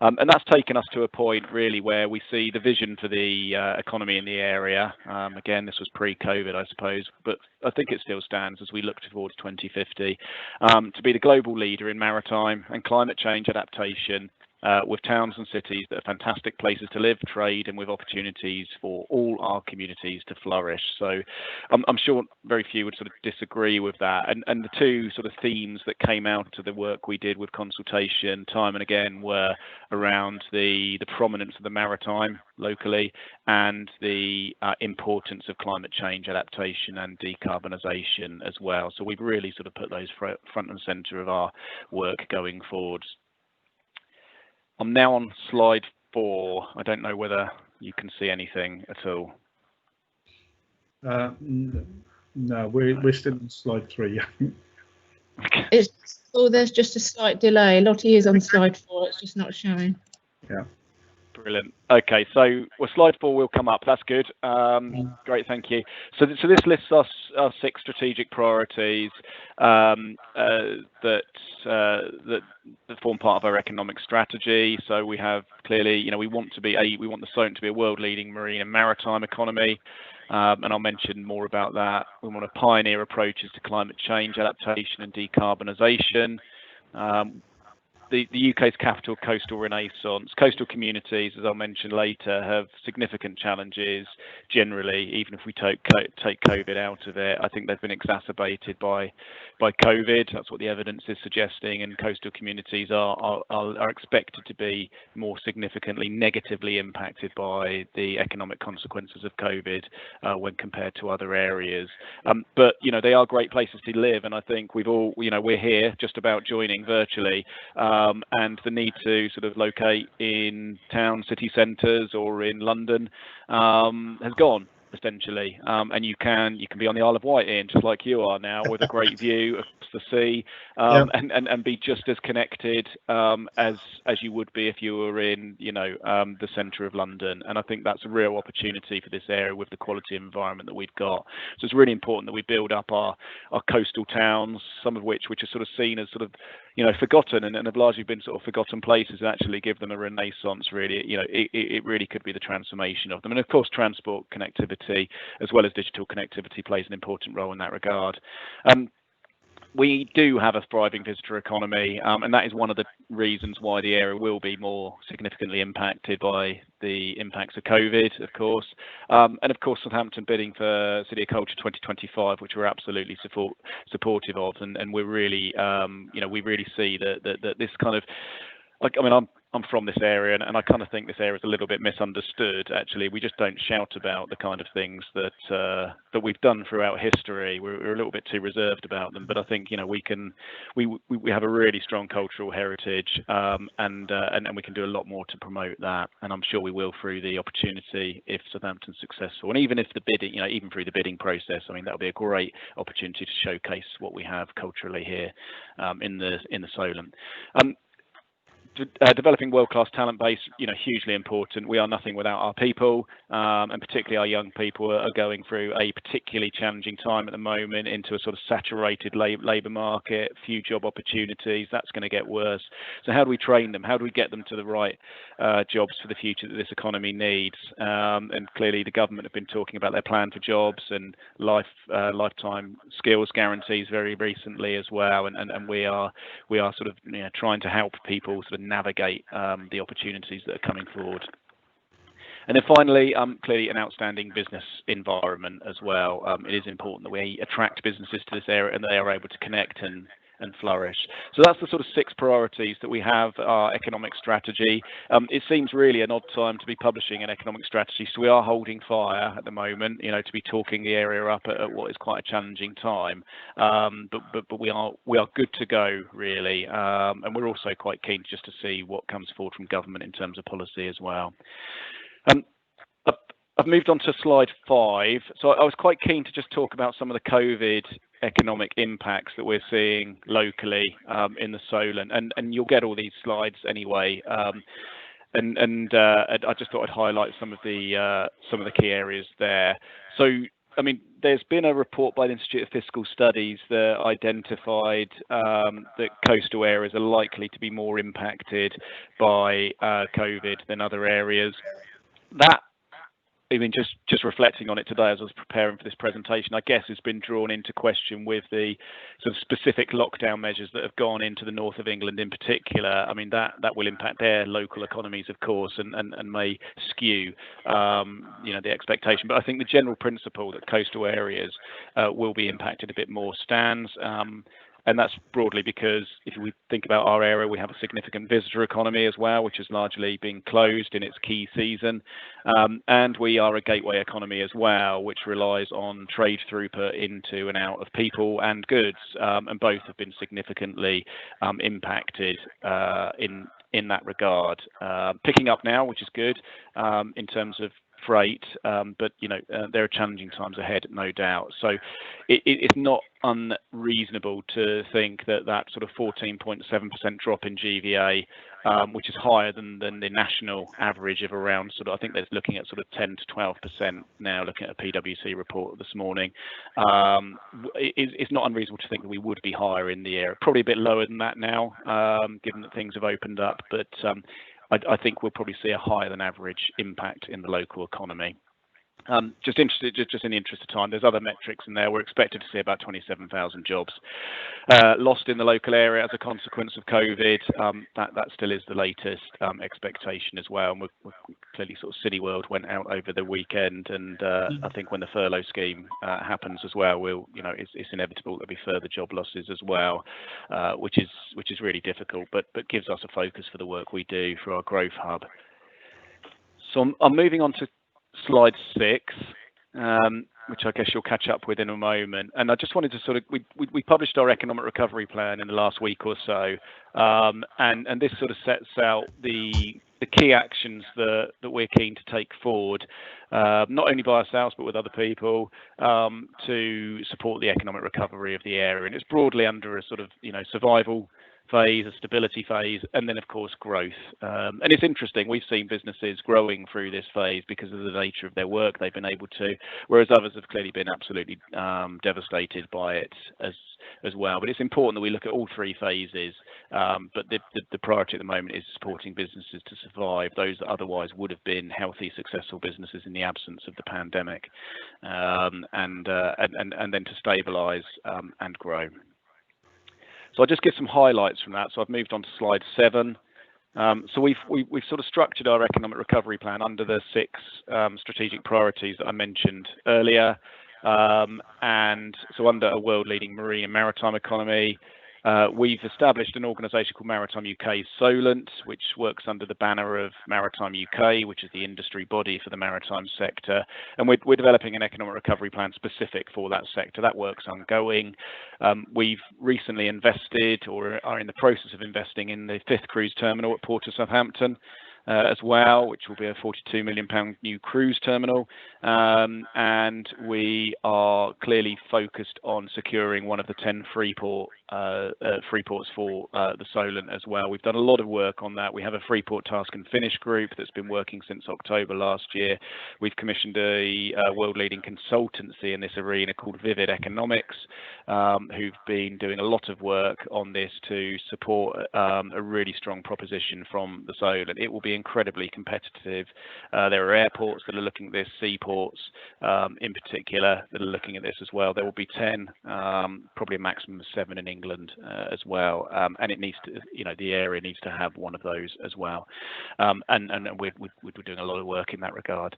And that's taken us to a point really where we see the vision for the economy in the area. Again, this was pre-COVID, I suppose, but I think it still stands as we look towards 2050 to be the global leader in maritime and climate change adaptation, with towns and cities that are fantastic places to live, trade, and with opportunities for all our communities to flourish. So I'm sure very few would sort of disagree with that. And the two sort of themes that came out of the work we did with consultation time and again were around the prominence of the maritime locally and the importance of climate change adaptation and decarbonisation as well. So we've really sort of put those front and centre of our work going forward. I'm now on slide 4. I don't know whether you can see anything at all. No, we're still on slide 3. Okay. There's just a slight delay. Lottie is on slide 4. It's just not showing. Yeah. Brilliant. Okay, so slide 4 will come up. That's good. Great, thank you. So this lists us our 6 strategic priorities that form part of our economic strategy. So we have clearly, we want the Solent to be a world-leading marine and maritime economy. And I'll mention more about that. We want to pioneer approaches to climate change adaptation and decarbonisation. the UK's capital coastal renaissance. Coastal communities, as I'll mention later, have significant challenges generally, even if we take COVID out of it. I think they've been exacerbated by COVID. That's what the evidence is suggesting, and coastal communities are expected to be more significantly negatively impacted by the economic consequences of COVID when compared to other areas. But they are great places to live, and I think we've all, we're here just about joining virtually, and the need to sort of locate in town, city centres or in London has gone, essentially, and you can be on the Isle of Wight, Ian, just like you are now, with a great view across the sea, and be just as connected as you would be if you were in the centre of London. And I think that's a real opportunity for this area with the quality of environment that we've got. So it's really important that we build up our coastal towns, some of which are sort of seen as sort of forgotten and have largely been sort of forgotten places, and actually give them a renaissance. Really, it really could be the transformation of them. And of course, transport connectivity as well as digital connectivity plays an important role in that regard. We do have a thriving visitor economy, and that is one of the reasons why the area will be more significantly impacted by the impacts of COVID, of course. And of course, Southampton bidding for City of Culture 2025, which we're absolutely supportive of, and we're really, we really see that this kind of, I'm from this area, and I kind of think this area is a little bit misunderstood. Actually, we just don't shout about the kind of things that we've done throughout history. We're a little bit too reserved about them. But I think we have a really strong cultural heritage, and we can do a lot more to promote that. And I'm sure we will through the opportunity if Southampton's successful, and even if the bidding, even through the bidding process. That'll be a great opportunity to showcase what we have culturally here in the Solent. Developing world-class talent base, hugely important. We are nothing without our people, and particularly our young people are going through a particularly challenging time at the moment into a sort of saturated labour market, few job opportunities. That's going to get worse. So how do we train them? How do we get them to the right jobs for the future that this economy needs? And clearly the government have been talking about their plan for jobs and lifetime skills guarantees very recently as well. And we are sort of trying to help people sort of navigate the opportunities that are coming forward. And then finally, clearly an outstanding business environment as well. It is important that we attract businesses to this area and they are able to connect and flourish. So that's the sort of 6 priorities that we have, our economic strategy. It seems really an odd time to be publishing an economic strategy, so we are holding fire at the moment, to be talking the area up at what is quite a challenging time. But we are good to go, really, and we're also quite keen just to see what comes forward from government in terms of policy as well. I've moved on to slide 5. So I was quite keen to just talk about some of the COVID economic impacts that we're seeing locally in the Solent, and you'll get all these slides anyway. And I just thought I'd highlight some of the key areas there. So there's been a report by the Institute of Fiscal Studies that identified that coastal areas are likely to be more impacted by COVID than other areas. That, just reflecting on it today as I was preparing for this presentation, I guess has been drawn into question with the sort of specific lockdown measures that have gone into the north of England in particular. That will impact their local economies, of course, and may skew the expectation. But I think the general principle that coastal areas will be impacted a bit more stands. And that's broadly because if we think about our area, we have a significant visitor economy as well, which has largely been closed in its key season. And we are a gateway economy as well, which relies on trade throughput into and out of people and goods. And both have been significantly impacted in that regard. Picking up now, which is good in terms of freight, but there are challenging times ahead, no doubt. So it's not unreasonable to think that sort of 14.7% drop in GVA, which is higher than the national average of around I think they're looking at sort of 10 to 12% now, looking at a PwC report this morning. It's not unreasonable to think that we would be higher in the area, probably a bit lower than that now, given that things have opened up, but I think we'll probably see a higher than average impact in the local economy. Just in the interest of time, there's other metrics in there. We're expected to see about 27,000 jobs lost in the local area as a consequence of COVID. That still is the latest expectation as well. And we're clearly sort of Cityworld went out over the weekend, and I think when the furlough scheme happens as well, it's inevitable there'll be further job losses as well, which is really difficult, but gives us a focus for the work we do for our growth hub. So I'm moving on to slide 6, which I guess you'll catch up with in a moment. And I just wanted to we published our economic recovery plan in the last week or so, and this sort of sets out the key actions that we're keen to take forward, not only by ourselves but with other people, to support the economic recovery of the area. And it's broadly under a sort of survival phase, a stability phase, and then of course growth. And it's interesting, we've seen businesses growing through this phase because of the nature of their work they've been able to, whereas others have clearly been absolutely devastated by it as well. But it's important that we look at all 3 phases, but the priority at the moment is supporting businesses to survive, those that otherwise would have been healthy, successful businesses in the absence of the pandemic, and then to stabilise and grow. So I'll just give some highlights from that. So I've moved on to slide 7. So we've sort of structured our economic recovery plan under the 6 strategic priorities that I mentioned earlier. And so under a world-leading marine and maritime economy, we've established an organisation called Maritime UK Solent, which works under the banner of Maritime UK, which is the industry body for the maritime sector. And we're developing an economic recovery plan specific for that sector. That work's ongoing. We've recently invested, or are in the process of investing, in the 5th cruise terminal at Port of Southampton, as well, which will be a £42 million new cruise terminal. And we are clearly focused on securing one of the 10 free ports for the Solent as well. We've done a lot of work on that. We have a Freeport Task and Finish group that's been working since October last year. We've commissioned a world-leading consultancy in this arena called Vivid Economics, who've been doing a lot of work on this to support a really strong proposition from the Solent. It will be incredibly competitive. There are airports that are looking at this, seaports in particular, that are looking at this as well. There will be 10, probably a maximum of 7 in England as well, and it needs to, the area needs to have one of those as well. And we're doing a lot of work in that regard.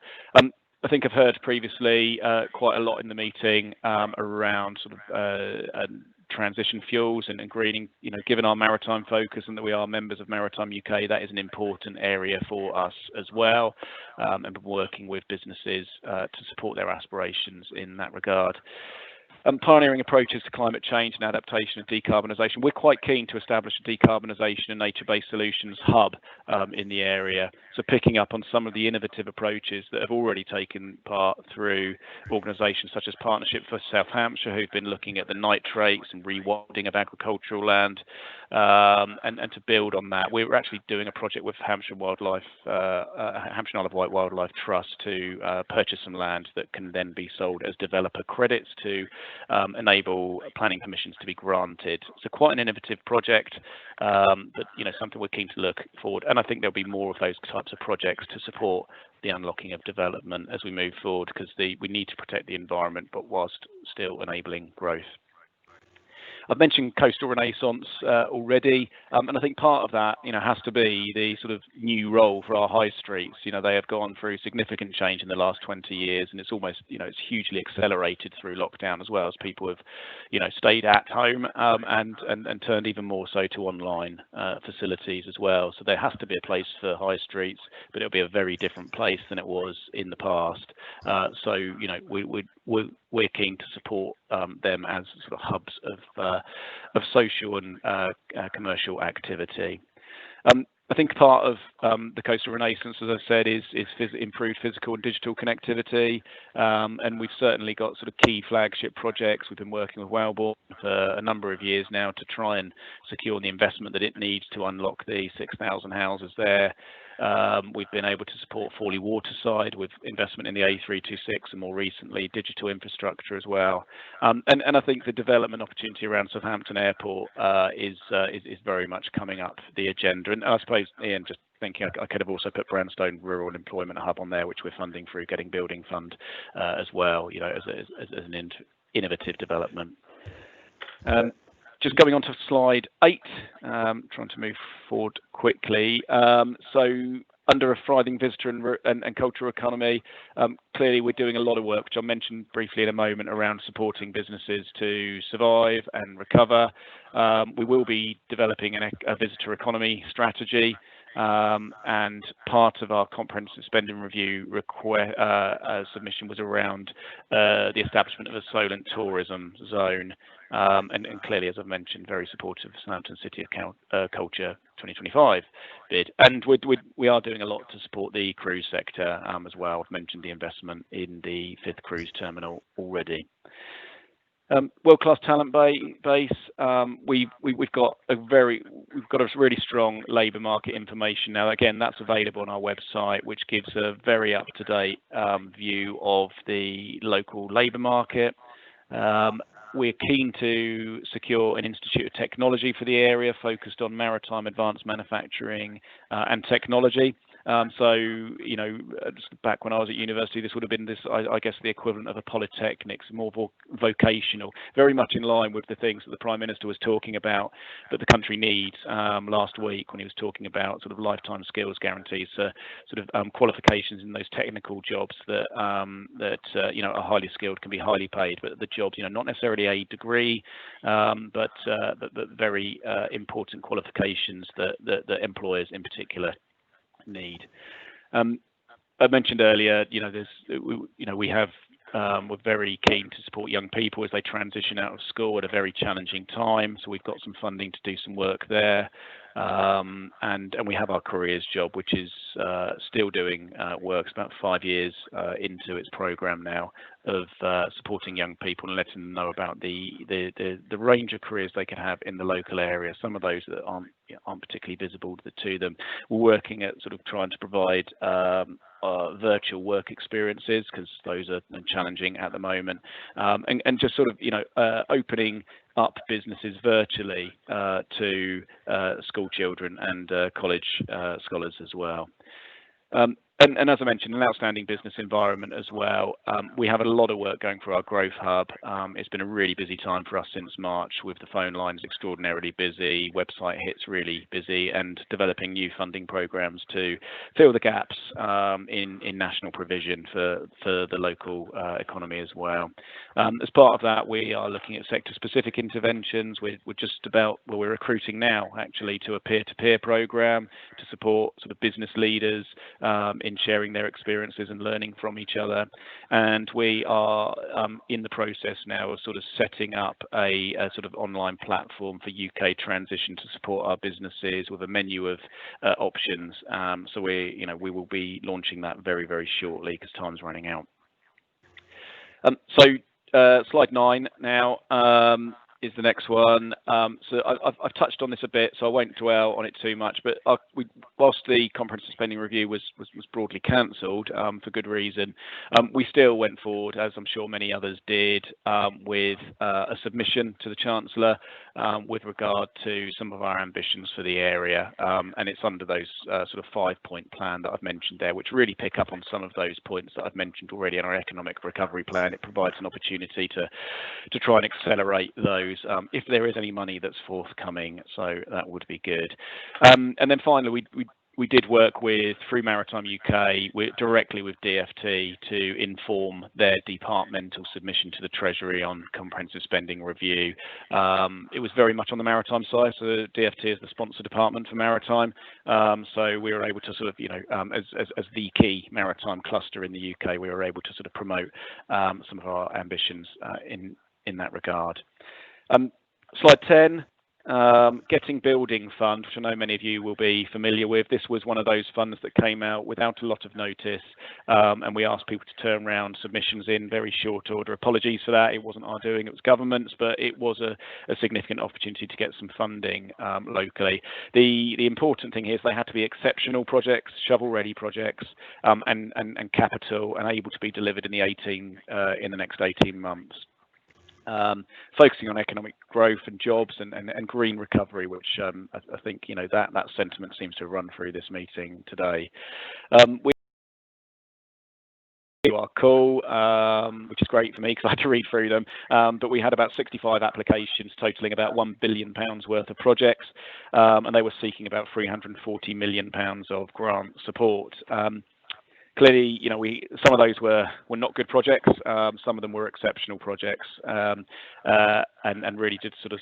I think I've heard previously quite a lot in the meeting around sort of transition fuels and greening. Given our maritime focus and that we are members of Maritime UK, that is an important area for us as well, and we're working with businesses to support their aspirations in that regard. Pioneering approaches to climate change and adaptation and decarbonisation. We're quite keen to establish a decarbonisation and nature-based solutions hub in the area. So picking up on some of the innovative approaches that have already taken part through organisations such as Partnership for South Hampshire, who've been looking at the nitrates and rewilding of agricultural land, and to build on that. We're actually doing a project with Hampshire Isle of Wight Wildlife Trust to purchase some land that can then be sold as developer credits to enable planning permissions to be granted. So quite an innovative project, but something we're keen to look forward. And I think there'll be more of those types of projects to support the unlocking of development as we move forward, because we need to protect the environment, but whilst still enabling growth. I've mentioned coastal renaissance already, and I think part of that, has to be the sort of new role for our high streets. They have gone through significant change in the last 20 years, and it's almost, it's hugely accelerated through lockdown as well, as people have, stayed at home and turned even more so to online facilities as well. So there has to be a place for high streets, but it'll be a very different place than it was in the past. So we're keen to support them as sort of hubs of social and commercial activity. I think part of the coastal renaissance, as I've said, is improved physical and digital connectivity, and we've certainly got sort of key flagship projects. We've been working with Wellborn for a number of years now to try and secure the investment that it needs to unlock the 6,000 houses there. We've been able to support Forley Waterside with investment in the A326 and more recently digital infrastructure as well. And I think the development opportunity around Southampton Airport is very much coming up the agenda. And I suppose suppose, Ian, just thinking I could have also put Brownstone Rural Employment Hub on there, which we're funding through Getting Building Fund as well, as an innovative development. Just going on to slide 8, trying to move forward quickly. So under a thriving visitor and cultural economy, clearly we're doing a lot of work, which I'll mention briefly in a moment, around supporting businesses to survive and recover. We will be developing a visitor economy strategy, and part of our comprehensive spending review submission was around the establishment of a Solent tourism zone. And clearly, as I've mentioned, very supportive of Southampton City of Culture 2025 bid. And we are doing a lot to support the cruise sector as well. I've mentioned the investment in the 5th cruise terminal already. World-class talent base. We've got a really strong labour market information now. Again, that's available on our website, which gives a very up-to-date view of the local labour market. We're keen to secure an Institute of Technology for the area, focused on maritime advanced manufacturing and technology. So, just back when I was at university, this would have been I guess, the equivalent of a polytechnic, more vocational, very much in line with the things that the Prime Minister was talking about that the country needs last week when he was talking about sort of lifetime skills guarantees, sort of qualifications in those technical jobs that are highly skilled, can be highly paid, but the jobs, not necessarily a degree, but very important qualifications that employers in particular need. I mentioned earlier, we're very keen to support young people as they transition out of school at a very challenging time. So we've got some funding to do some work there. And we have our careers job, which is still doing work. It's about 5 years into its program now of supporting young people and letting them know about the range of careers they can have in the local area. Some of those that aren't particularly visible to them. We're working at sort of trying to provide virtual work experiences, because those are challenging at the moment, and just sort of opening up businesses virtually to school children and college scholars as well. And as I mentioned, an outstanding business environment as well. We have a lot of work going for our Growth Hub. It's been a really busy time for us since March, with the phone lines extraordinarily busy, website hits really busy, and developing new funding programs to fill the gaps in national provision for the local economy as well. As part of that, we are looking at sector-specific interventions. We're recruiting now, actually, to a peer-to-peer program to support sort of business leaders in sharing their experiences and learning from each other. And we are in the process now of sort of setting up a sort of online platform for UK transition to support our businesses with a menu of options. So we will be launching that very, very shortly, because time's running out. Slide 9 now is the next one. So I've touched on this a bit, so I won't dwell on it too much. But whilst the comprehensive spending review was broadly cancelled for good reason, we still went forward, as I'm sure many others did, with a submission to the Chancellor with regard to some of our ambitions for the area. And it's under those sort of 5-point plan that I've mentioned there, which really pick up on some of those points that I've mentioned already in our economic recovery plan. It provides an opportunity to try and accelerate those if there is any money that's forthcoming, so that would be good. And then finally, we did work through Maritime UK directly with DfT to inform their departmental submission to the Treasury on comprehensive spending review. It was very much on the maritime side, so DfT is the sponsor department for maritime. So we were able to sort of, as the key maritime cluster in the UK, we were able to sort of promote some of our ambitions in that regard. Slide 10, Getting Building Fund, which I know many of you will be familiar with. This was one of those funds that came out without a lot of notice, and we asked people to turn around submissions in very short order. Apologies for that. It wasn't our doing, it was government's, but it was a significant opportunity to get some funding locally. The important thing here is they had to be exceptional projects, shovel-ready projects, and capital, and able to be delivered in the next 18 months. focusing on economic growth and jobs and green recovery, which I think that sentiment seems to run through this meeting today. We are cool, which is great for me because I had to read through them. But we had about 65 applications totaling about £1 billion worth of projects, and they were seeking about £340 million of grant support. Clearly, some of those were not good projects. Some of them were exceptional projects, and really did sort of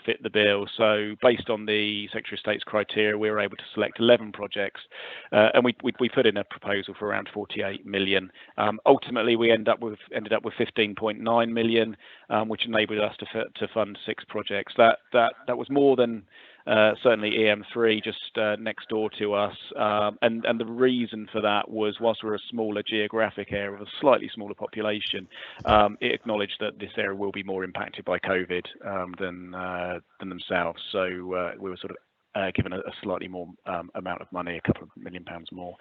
fit the bill. So based on the Secretary of State's criteria, we were able to select 11 projects, and we put in a proposal for around 48 million. Ultimately, we ended up with 15.9 million, which enabled us to fund 6 projects. That was more than certainly EM3 just next door to us, and the reason for that was, whilst we're a smaller geographic area with a slightly smaller population, it acknowledged that this area will be more impacted by COVID than themselves. So we were sort of given a slightly more amount of money, a couple of £1 million more.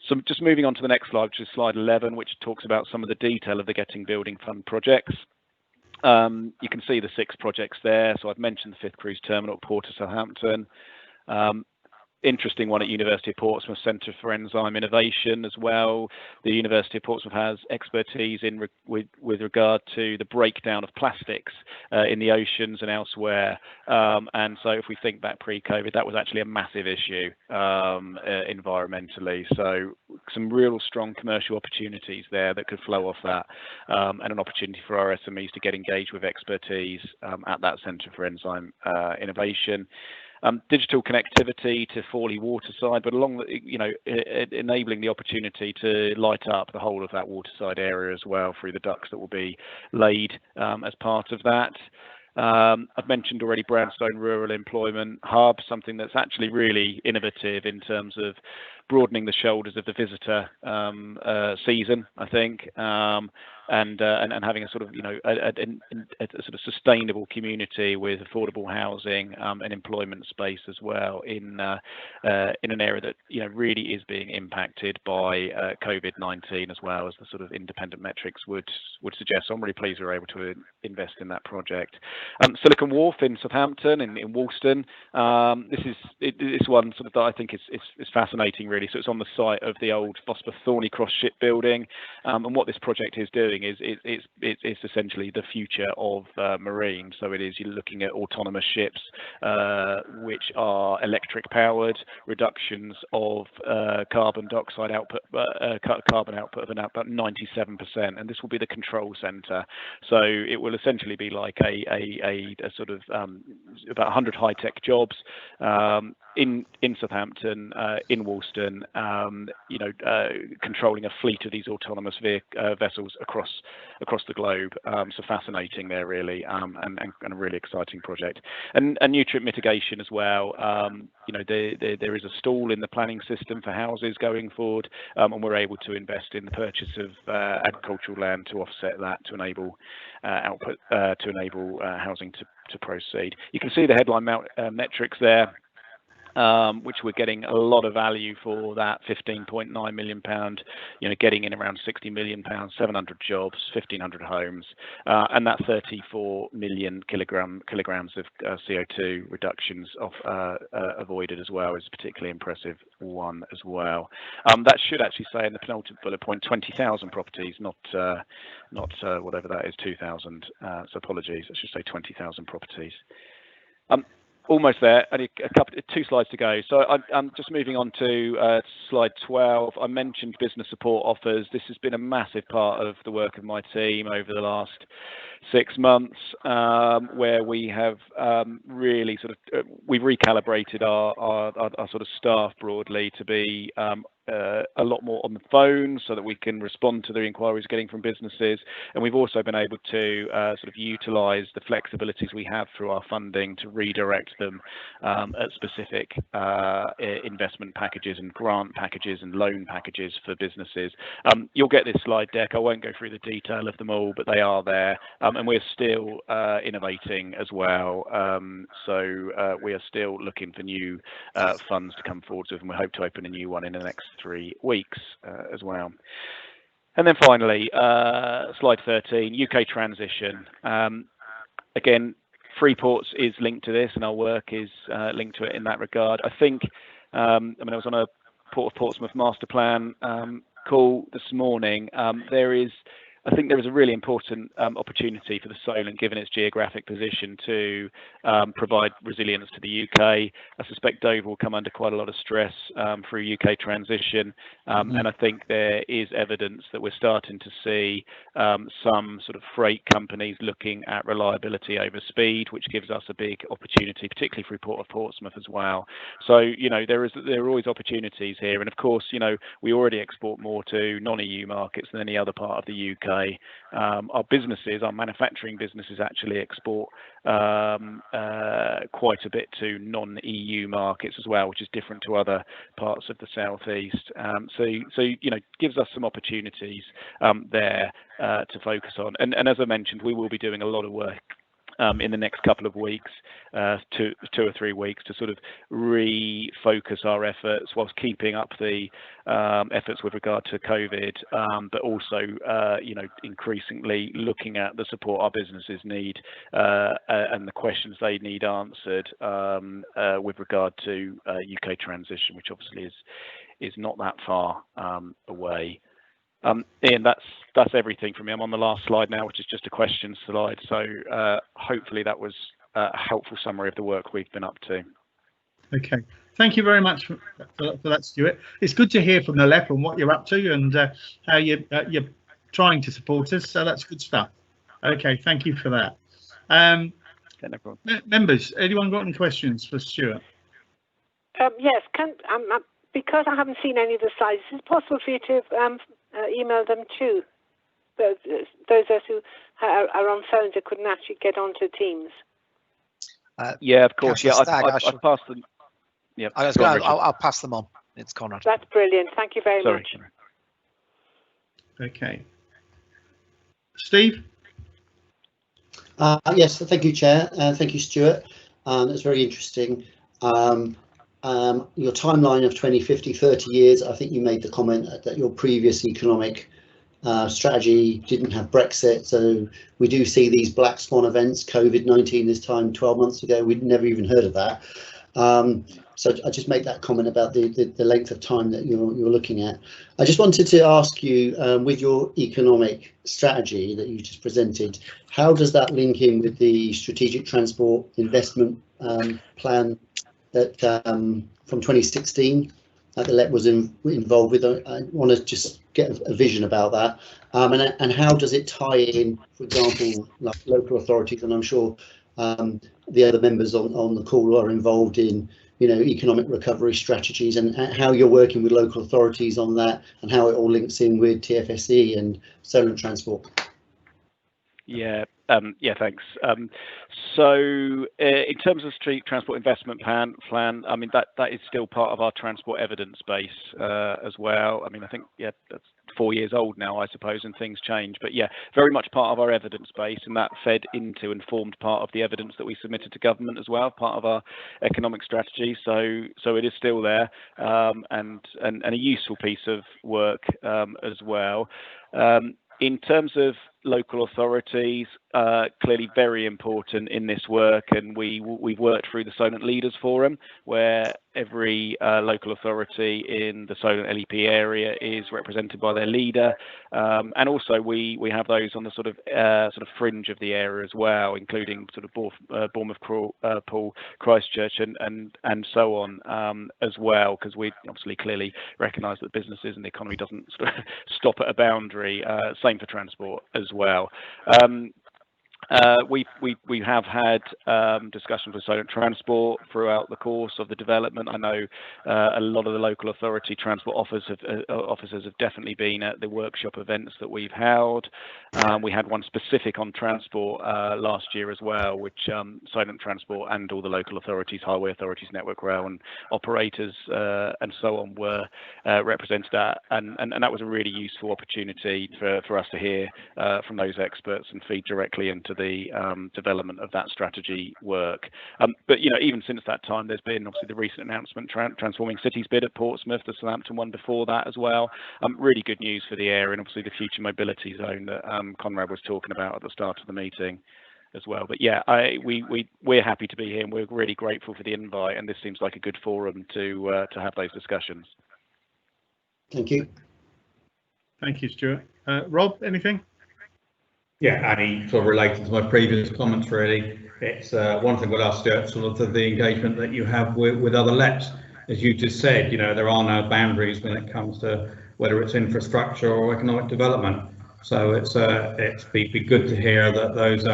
So just moving on to the next slide, which is slide 11, which talks about some of the detail of the Getting Building Fund projects. You can see the 6 projects there. So I've mentioned the 5th Cruise Terminal at Port of Southampton. Interesting one at University of Portsmouth Centre for Enzyme Innovation as well. The University of Portsmouth has expertise with regard to the breakdown of plastics in the oceans and elsewhere. And so if we think back pre-COVID, that was actually a massive issue environmentally. So some real strong commercial opportunities there that could flow off that, and an opportunity for our SMEs to get engaged with expertise at that Centre for Enzyme Innovation. Digital connectivity to Forley Waterside, but along enabling the opportunity to light up the whole of that waterside area as well through the ducts that will be laid as part of that. I've mentioned already Brownstone Rural Employment Hub, something that's actually really innovative in terms of broadening the shoulders of the visitor season, I think, and having a sort of a sort of sustainable community with affordable housing and employment space as well in an area that really is being impacted by COVID-19 as well, as the sort of independent metrics would suggest. So I'm really pleased we were able to invest in that project. Silicon Wharf in Southampton, in Woolston. This one sort of that I think is fascinating really. So it's on the site of the old Vosper Thornycross shipbuilding, and what this project is doing is it's essentially the future of marine. So you're looking at autonomous ships which are electric powered, reductions of carbon dioxide output, carbon output of about 97%, and this will be the control center. So it will essentially be like a sort of about 100 high-tech jobs in Southampton, in Woolston, controlling a fleet of these autonomous vessels across the globe. So fascinating there really, and a really exciting project. And nutrient mitigation as well. There is a stall in the planning system for houses going forward, and we're able to invest in the purchase of agricultural land to offset that, to enable output, to enable housing to proceed. You can see the headline metrics there, which we're getting a lot of value for that £15.9 million, getting in around £60 million, 700 jobs, 1,500 homes, and that 34 million kilograms of CO2 reductions avoided as well is a particularly impressive one as well. That should actually say in the penultimate bullet point 20,000 properties, not whatever that is, 2,000. So apologies, I should say 20,000 properties. Almost there, only two slides to go. So I'm just moving on to slide 12. I mentioned business support offers. This has been a massive part of the work of my team over the last 6 months, where we have really sort of we've recalibrated our sort of staff broadly to be a lot more on the phone so that we can respond to the inquiries getting from businesses, and we've also been able to sort of utilise the flexibilities we have through our funding to redirect them at specific investment packages and grant packages and loan packages for businesses. You'll get this slide deck. I won't go through the detail of them all, but they are there, and we're still innovating as well. So we are still looking for new funds to come forward with, and we hope to open a new one in the next 3 weeks as well. And then finally, slide 13, UK transition. Again, Freeports is linked to this, and our work is linked to it in that regard. I think, I mean, I was on a Port of Portsmouth master plan call this morning. I think there is a really important opportunity for the Solent, given its geographic position, to provide resilience to the UK. I suspect Dover will come under quite a lot of stress through UK transition, and I think there is evidence that we're starting to see some sort of freight companies looking at reliability over speed, which gives us a big opportunity, particularly through Port of Portsmouth as well. So, you know, there are always opportunities here, and of course, you know, we already export more to non-EU markets than any other part of the UK. Our businesses, our manufacturing businesses, actually export quite a bit to non-EU markets as well, which is different to other parts of the southeast. So you know, gives us some opportunities there to focus on. And as I mentioned, we will be doing a lot of work in the next couple of weeks, 2 or 3 weeks, to sort of refocus our efforts whilst keeping up the efforts with regard to COVID, but also, you know, increasingly looking at the support our businesses need and the questions they need answered with regard to UK transition, which obviously is not that far away. Ian, that's everything from me. I'm on the last slide now, which is just a question slide. So hopefully that was a helpful summary of the work we've been up to. Okay, thank you very much for that, Stuart. It's good to hear from the left on what you're up to and how you're trying to support us. So that's good stuff. Okay, thank you for that. No problem. Members, anyone got any questions for Stuart? Yes, because I haven't seen any of the slides, is it possible for you to email them to those of us who are on phones that couldn't actually get onto Teams? Yeah, of course. Yeah, I've passed them. Yeah, I'll pass them on. It's Conrad. That's brilliant. Thank you very much. Okay. Steve? Yes, thank you, Chair. Thank you, Stuart. That's very interesting. Your timeline of 20, 50, 30 years, I think you made the comment that your previous economic strategy didn't have Brexit. So we do see these black swan events, COVID-19 this time 12 months ago. We'd never even heard of that. So I just make that comment about the length of time that you're looking at. I just wanted to ask you, with your economic strategy that you just presented, how does that link in with the strategic transport investment plan that from 2016 that the LEP was involved with? I want to just get a vision about that, and how does it tie in, for example, like local authorities, and I'm sure the other members on the call are involved in, you know, economic recovery strategies, and how you're working with local authorities on that, and how it all links in with TFSE and Solent Transport. Yeah, thanks. So in terms of street transport investment plan, I mean, that is still part of our transport evidence base as well. I mean, I think, yeah, that's 4 years old now, I suppose, and things change. But yeah, very much part of our evidence base, and that fed into and formed part of the evidence that we submitted to government as well, part of our economic strategy. So it is still there, and a useful piece of work as well. In terms of local authorities, clearly very important in this work, and we've worked through the Solent Leaders Forum, where every local authority in the Solent LEP area is represented by their leader, and also we have those on the sort of fringe of the area as well, including sort of Bournemouth, Poole, Christchurch, and so on as well, because we obviously clearly recognise that businesses and the economy doesn't sort of stop at a boundary. Same for transport as well. We have had discussions with Solent Transport throughout the course of the development. I know a lot of the local authority transport officers have definitely been at the workshop events that we've held. We had one specific on transport last year as well, which Solent Transport and all the local authorities, highway authorities, Network Rail and operators and so on were represented at, and that was a really useful opportunity for us to hear from those experts and feed directly into the development of that strategy work. But even since that time, there's been obviously the recent announcement transforming cities bid at Portsmouth, the Southampton one before that as well. Really good news for the area, and obviously the future mobility zone that Conrad was talking about at the start of the meeting as well. But yeah, we're happy to be here, and we're really grateful for the invite, and this seems like a good forum to have those discussions. Thank you. Thank you, Stuart. Rob, anything? Yeah, Annie, sort of related to my previous comments, really. It's one thing with us, Stuart, sort of the engagement that you have with other LEPs. As you just said, there are no boundaries when it comes to whether it's infrastructure or economic development. So it's be good to hear that those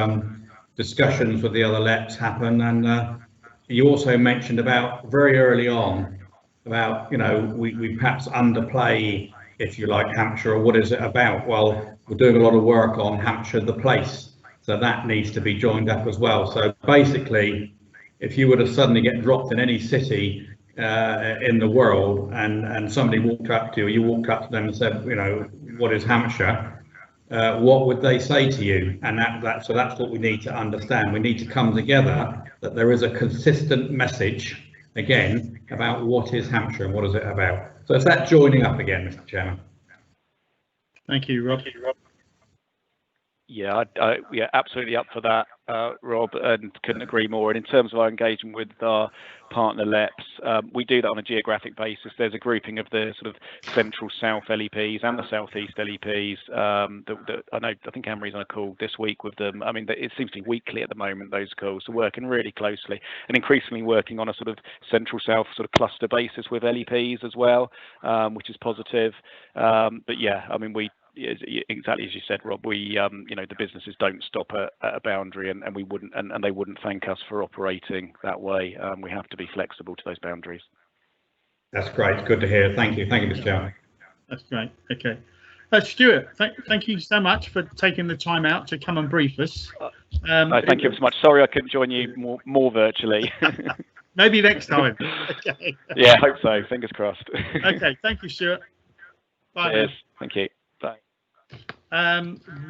discussions with the other LEPs happen. And you also mentioned about very early on about, we perhaps underplay, if you like, Hampshire, or what is it about? Well, we're doing a lot of work on Hampshire, the place. So that needs to be joined up as well. So basically, if you were to suddenly get dropped in any city in the world and somebody walked up to you, you walked up to them and said, what is Hampshire? What would they say to you? And so that's what we need to understand. We need to come together, that there is a consistent message, again, about what is Hampshire and what is it about. So it's that joining up again, Mr. Chairman. Thank you, Rob. Yeah, yeah, absolutely up for that, Rob, and couldn't agree more. And in terms of our engagement with our partner LEPs, we do that on a geographic basis. There's a grouping of the sort of central south LEPs and the southeast LEPs. That I think Anne-Marie's on a call this week with them. I mean, it seems to be weekly at the moment, those calls. So working really closely and increasingly working on a sort of central south sort of cluster basis with LEPs as well, which is positive. But yeah, I mean, exactly as you said, Rob, we the businesses don't stop at a boundary, and we wouldn't, and they wouldn't thank us for operating that way. We have to be flexible to those boundaries. That's great. Good to hear. Thank you, Mr. Chairman. That's great. Okay, Stuart, thank you so much for taking the time out to come and brief us. Thank you so much. Sorry I couldn't join you more virtually. Maybe next time. Okay. Yeah, I hope so. Fingers crossed. Okay, thank you, Stuart. Bye. Cheers. Thank you. Bye.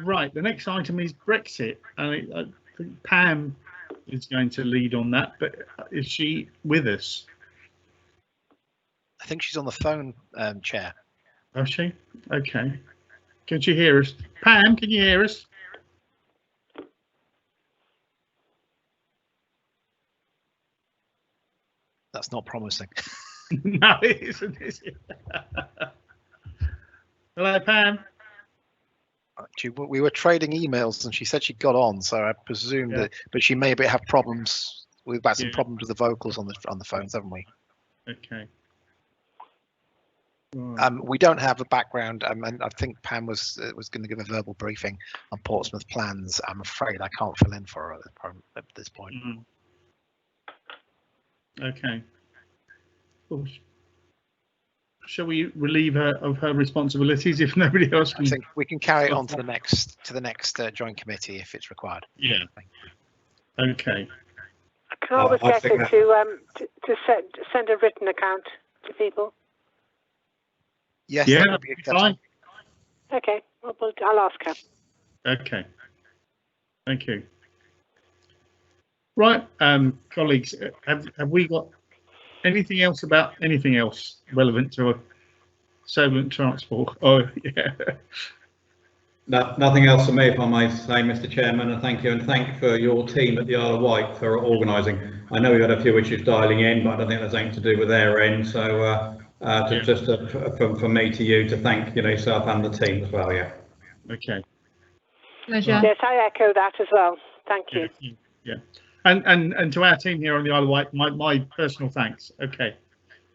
Right, the next item is Brexit. I think Pam is going to lead on that, but is she with us? I think she's on the phone, Chair. Oh, she? Okay. Can she hear us? Pam, can you hear us? That's not promising. No, it isn't, is it? Hello, Pam. We were trading emails and she said she got on, so I presume that, but she may have problems. We've had some problems with the vocals on the phones, haven't we? Okay. We don't have a background, and I think Pam was going to give a verbal briefing on Portsmouth plans. I'm afraid I can't fill in for her at this point. Okay. Well, shall we relieve her of her responsibilities if nobody else can? I think we can carry it on to the next joint committee if it's required. Yeah. Okay. I can always get her to send a written account to people. Yes. Yeah, that'd be fine. Okay. Well, I'll ask her. Okay. Thank you. Right, colleagues, have we got anything else about anything else relevant to a Solent transport? Oh, yeah. No, nothing else for me, if I may say, Mr. Chairman, and thank you, and thank for your team at the Isle of Wight for organising. I know we had a few issues dialing in, but I don't think there's anything to do with their end. So from me to you to thank yourself and the team as well. Yeah. Okay. Pleasure. Yes, I echo that as well. Thank you. Yeah. And to our team here on the Isle of Wight, my personal thanks. Okay.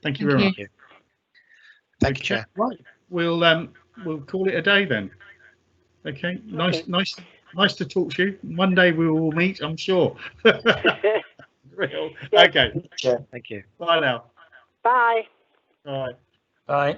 Thank you very much. Thank you, Chair. Right. We'll call it a day then. Okay. Nice to talk to you. One day we will meet, I'm sure. Real. Okay. Sure. Thank you. Bye now. Bye. Bye. Bye.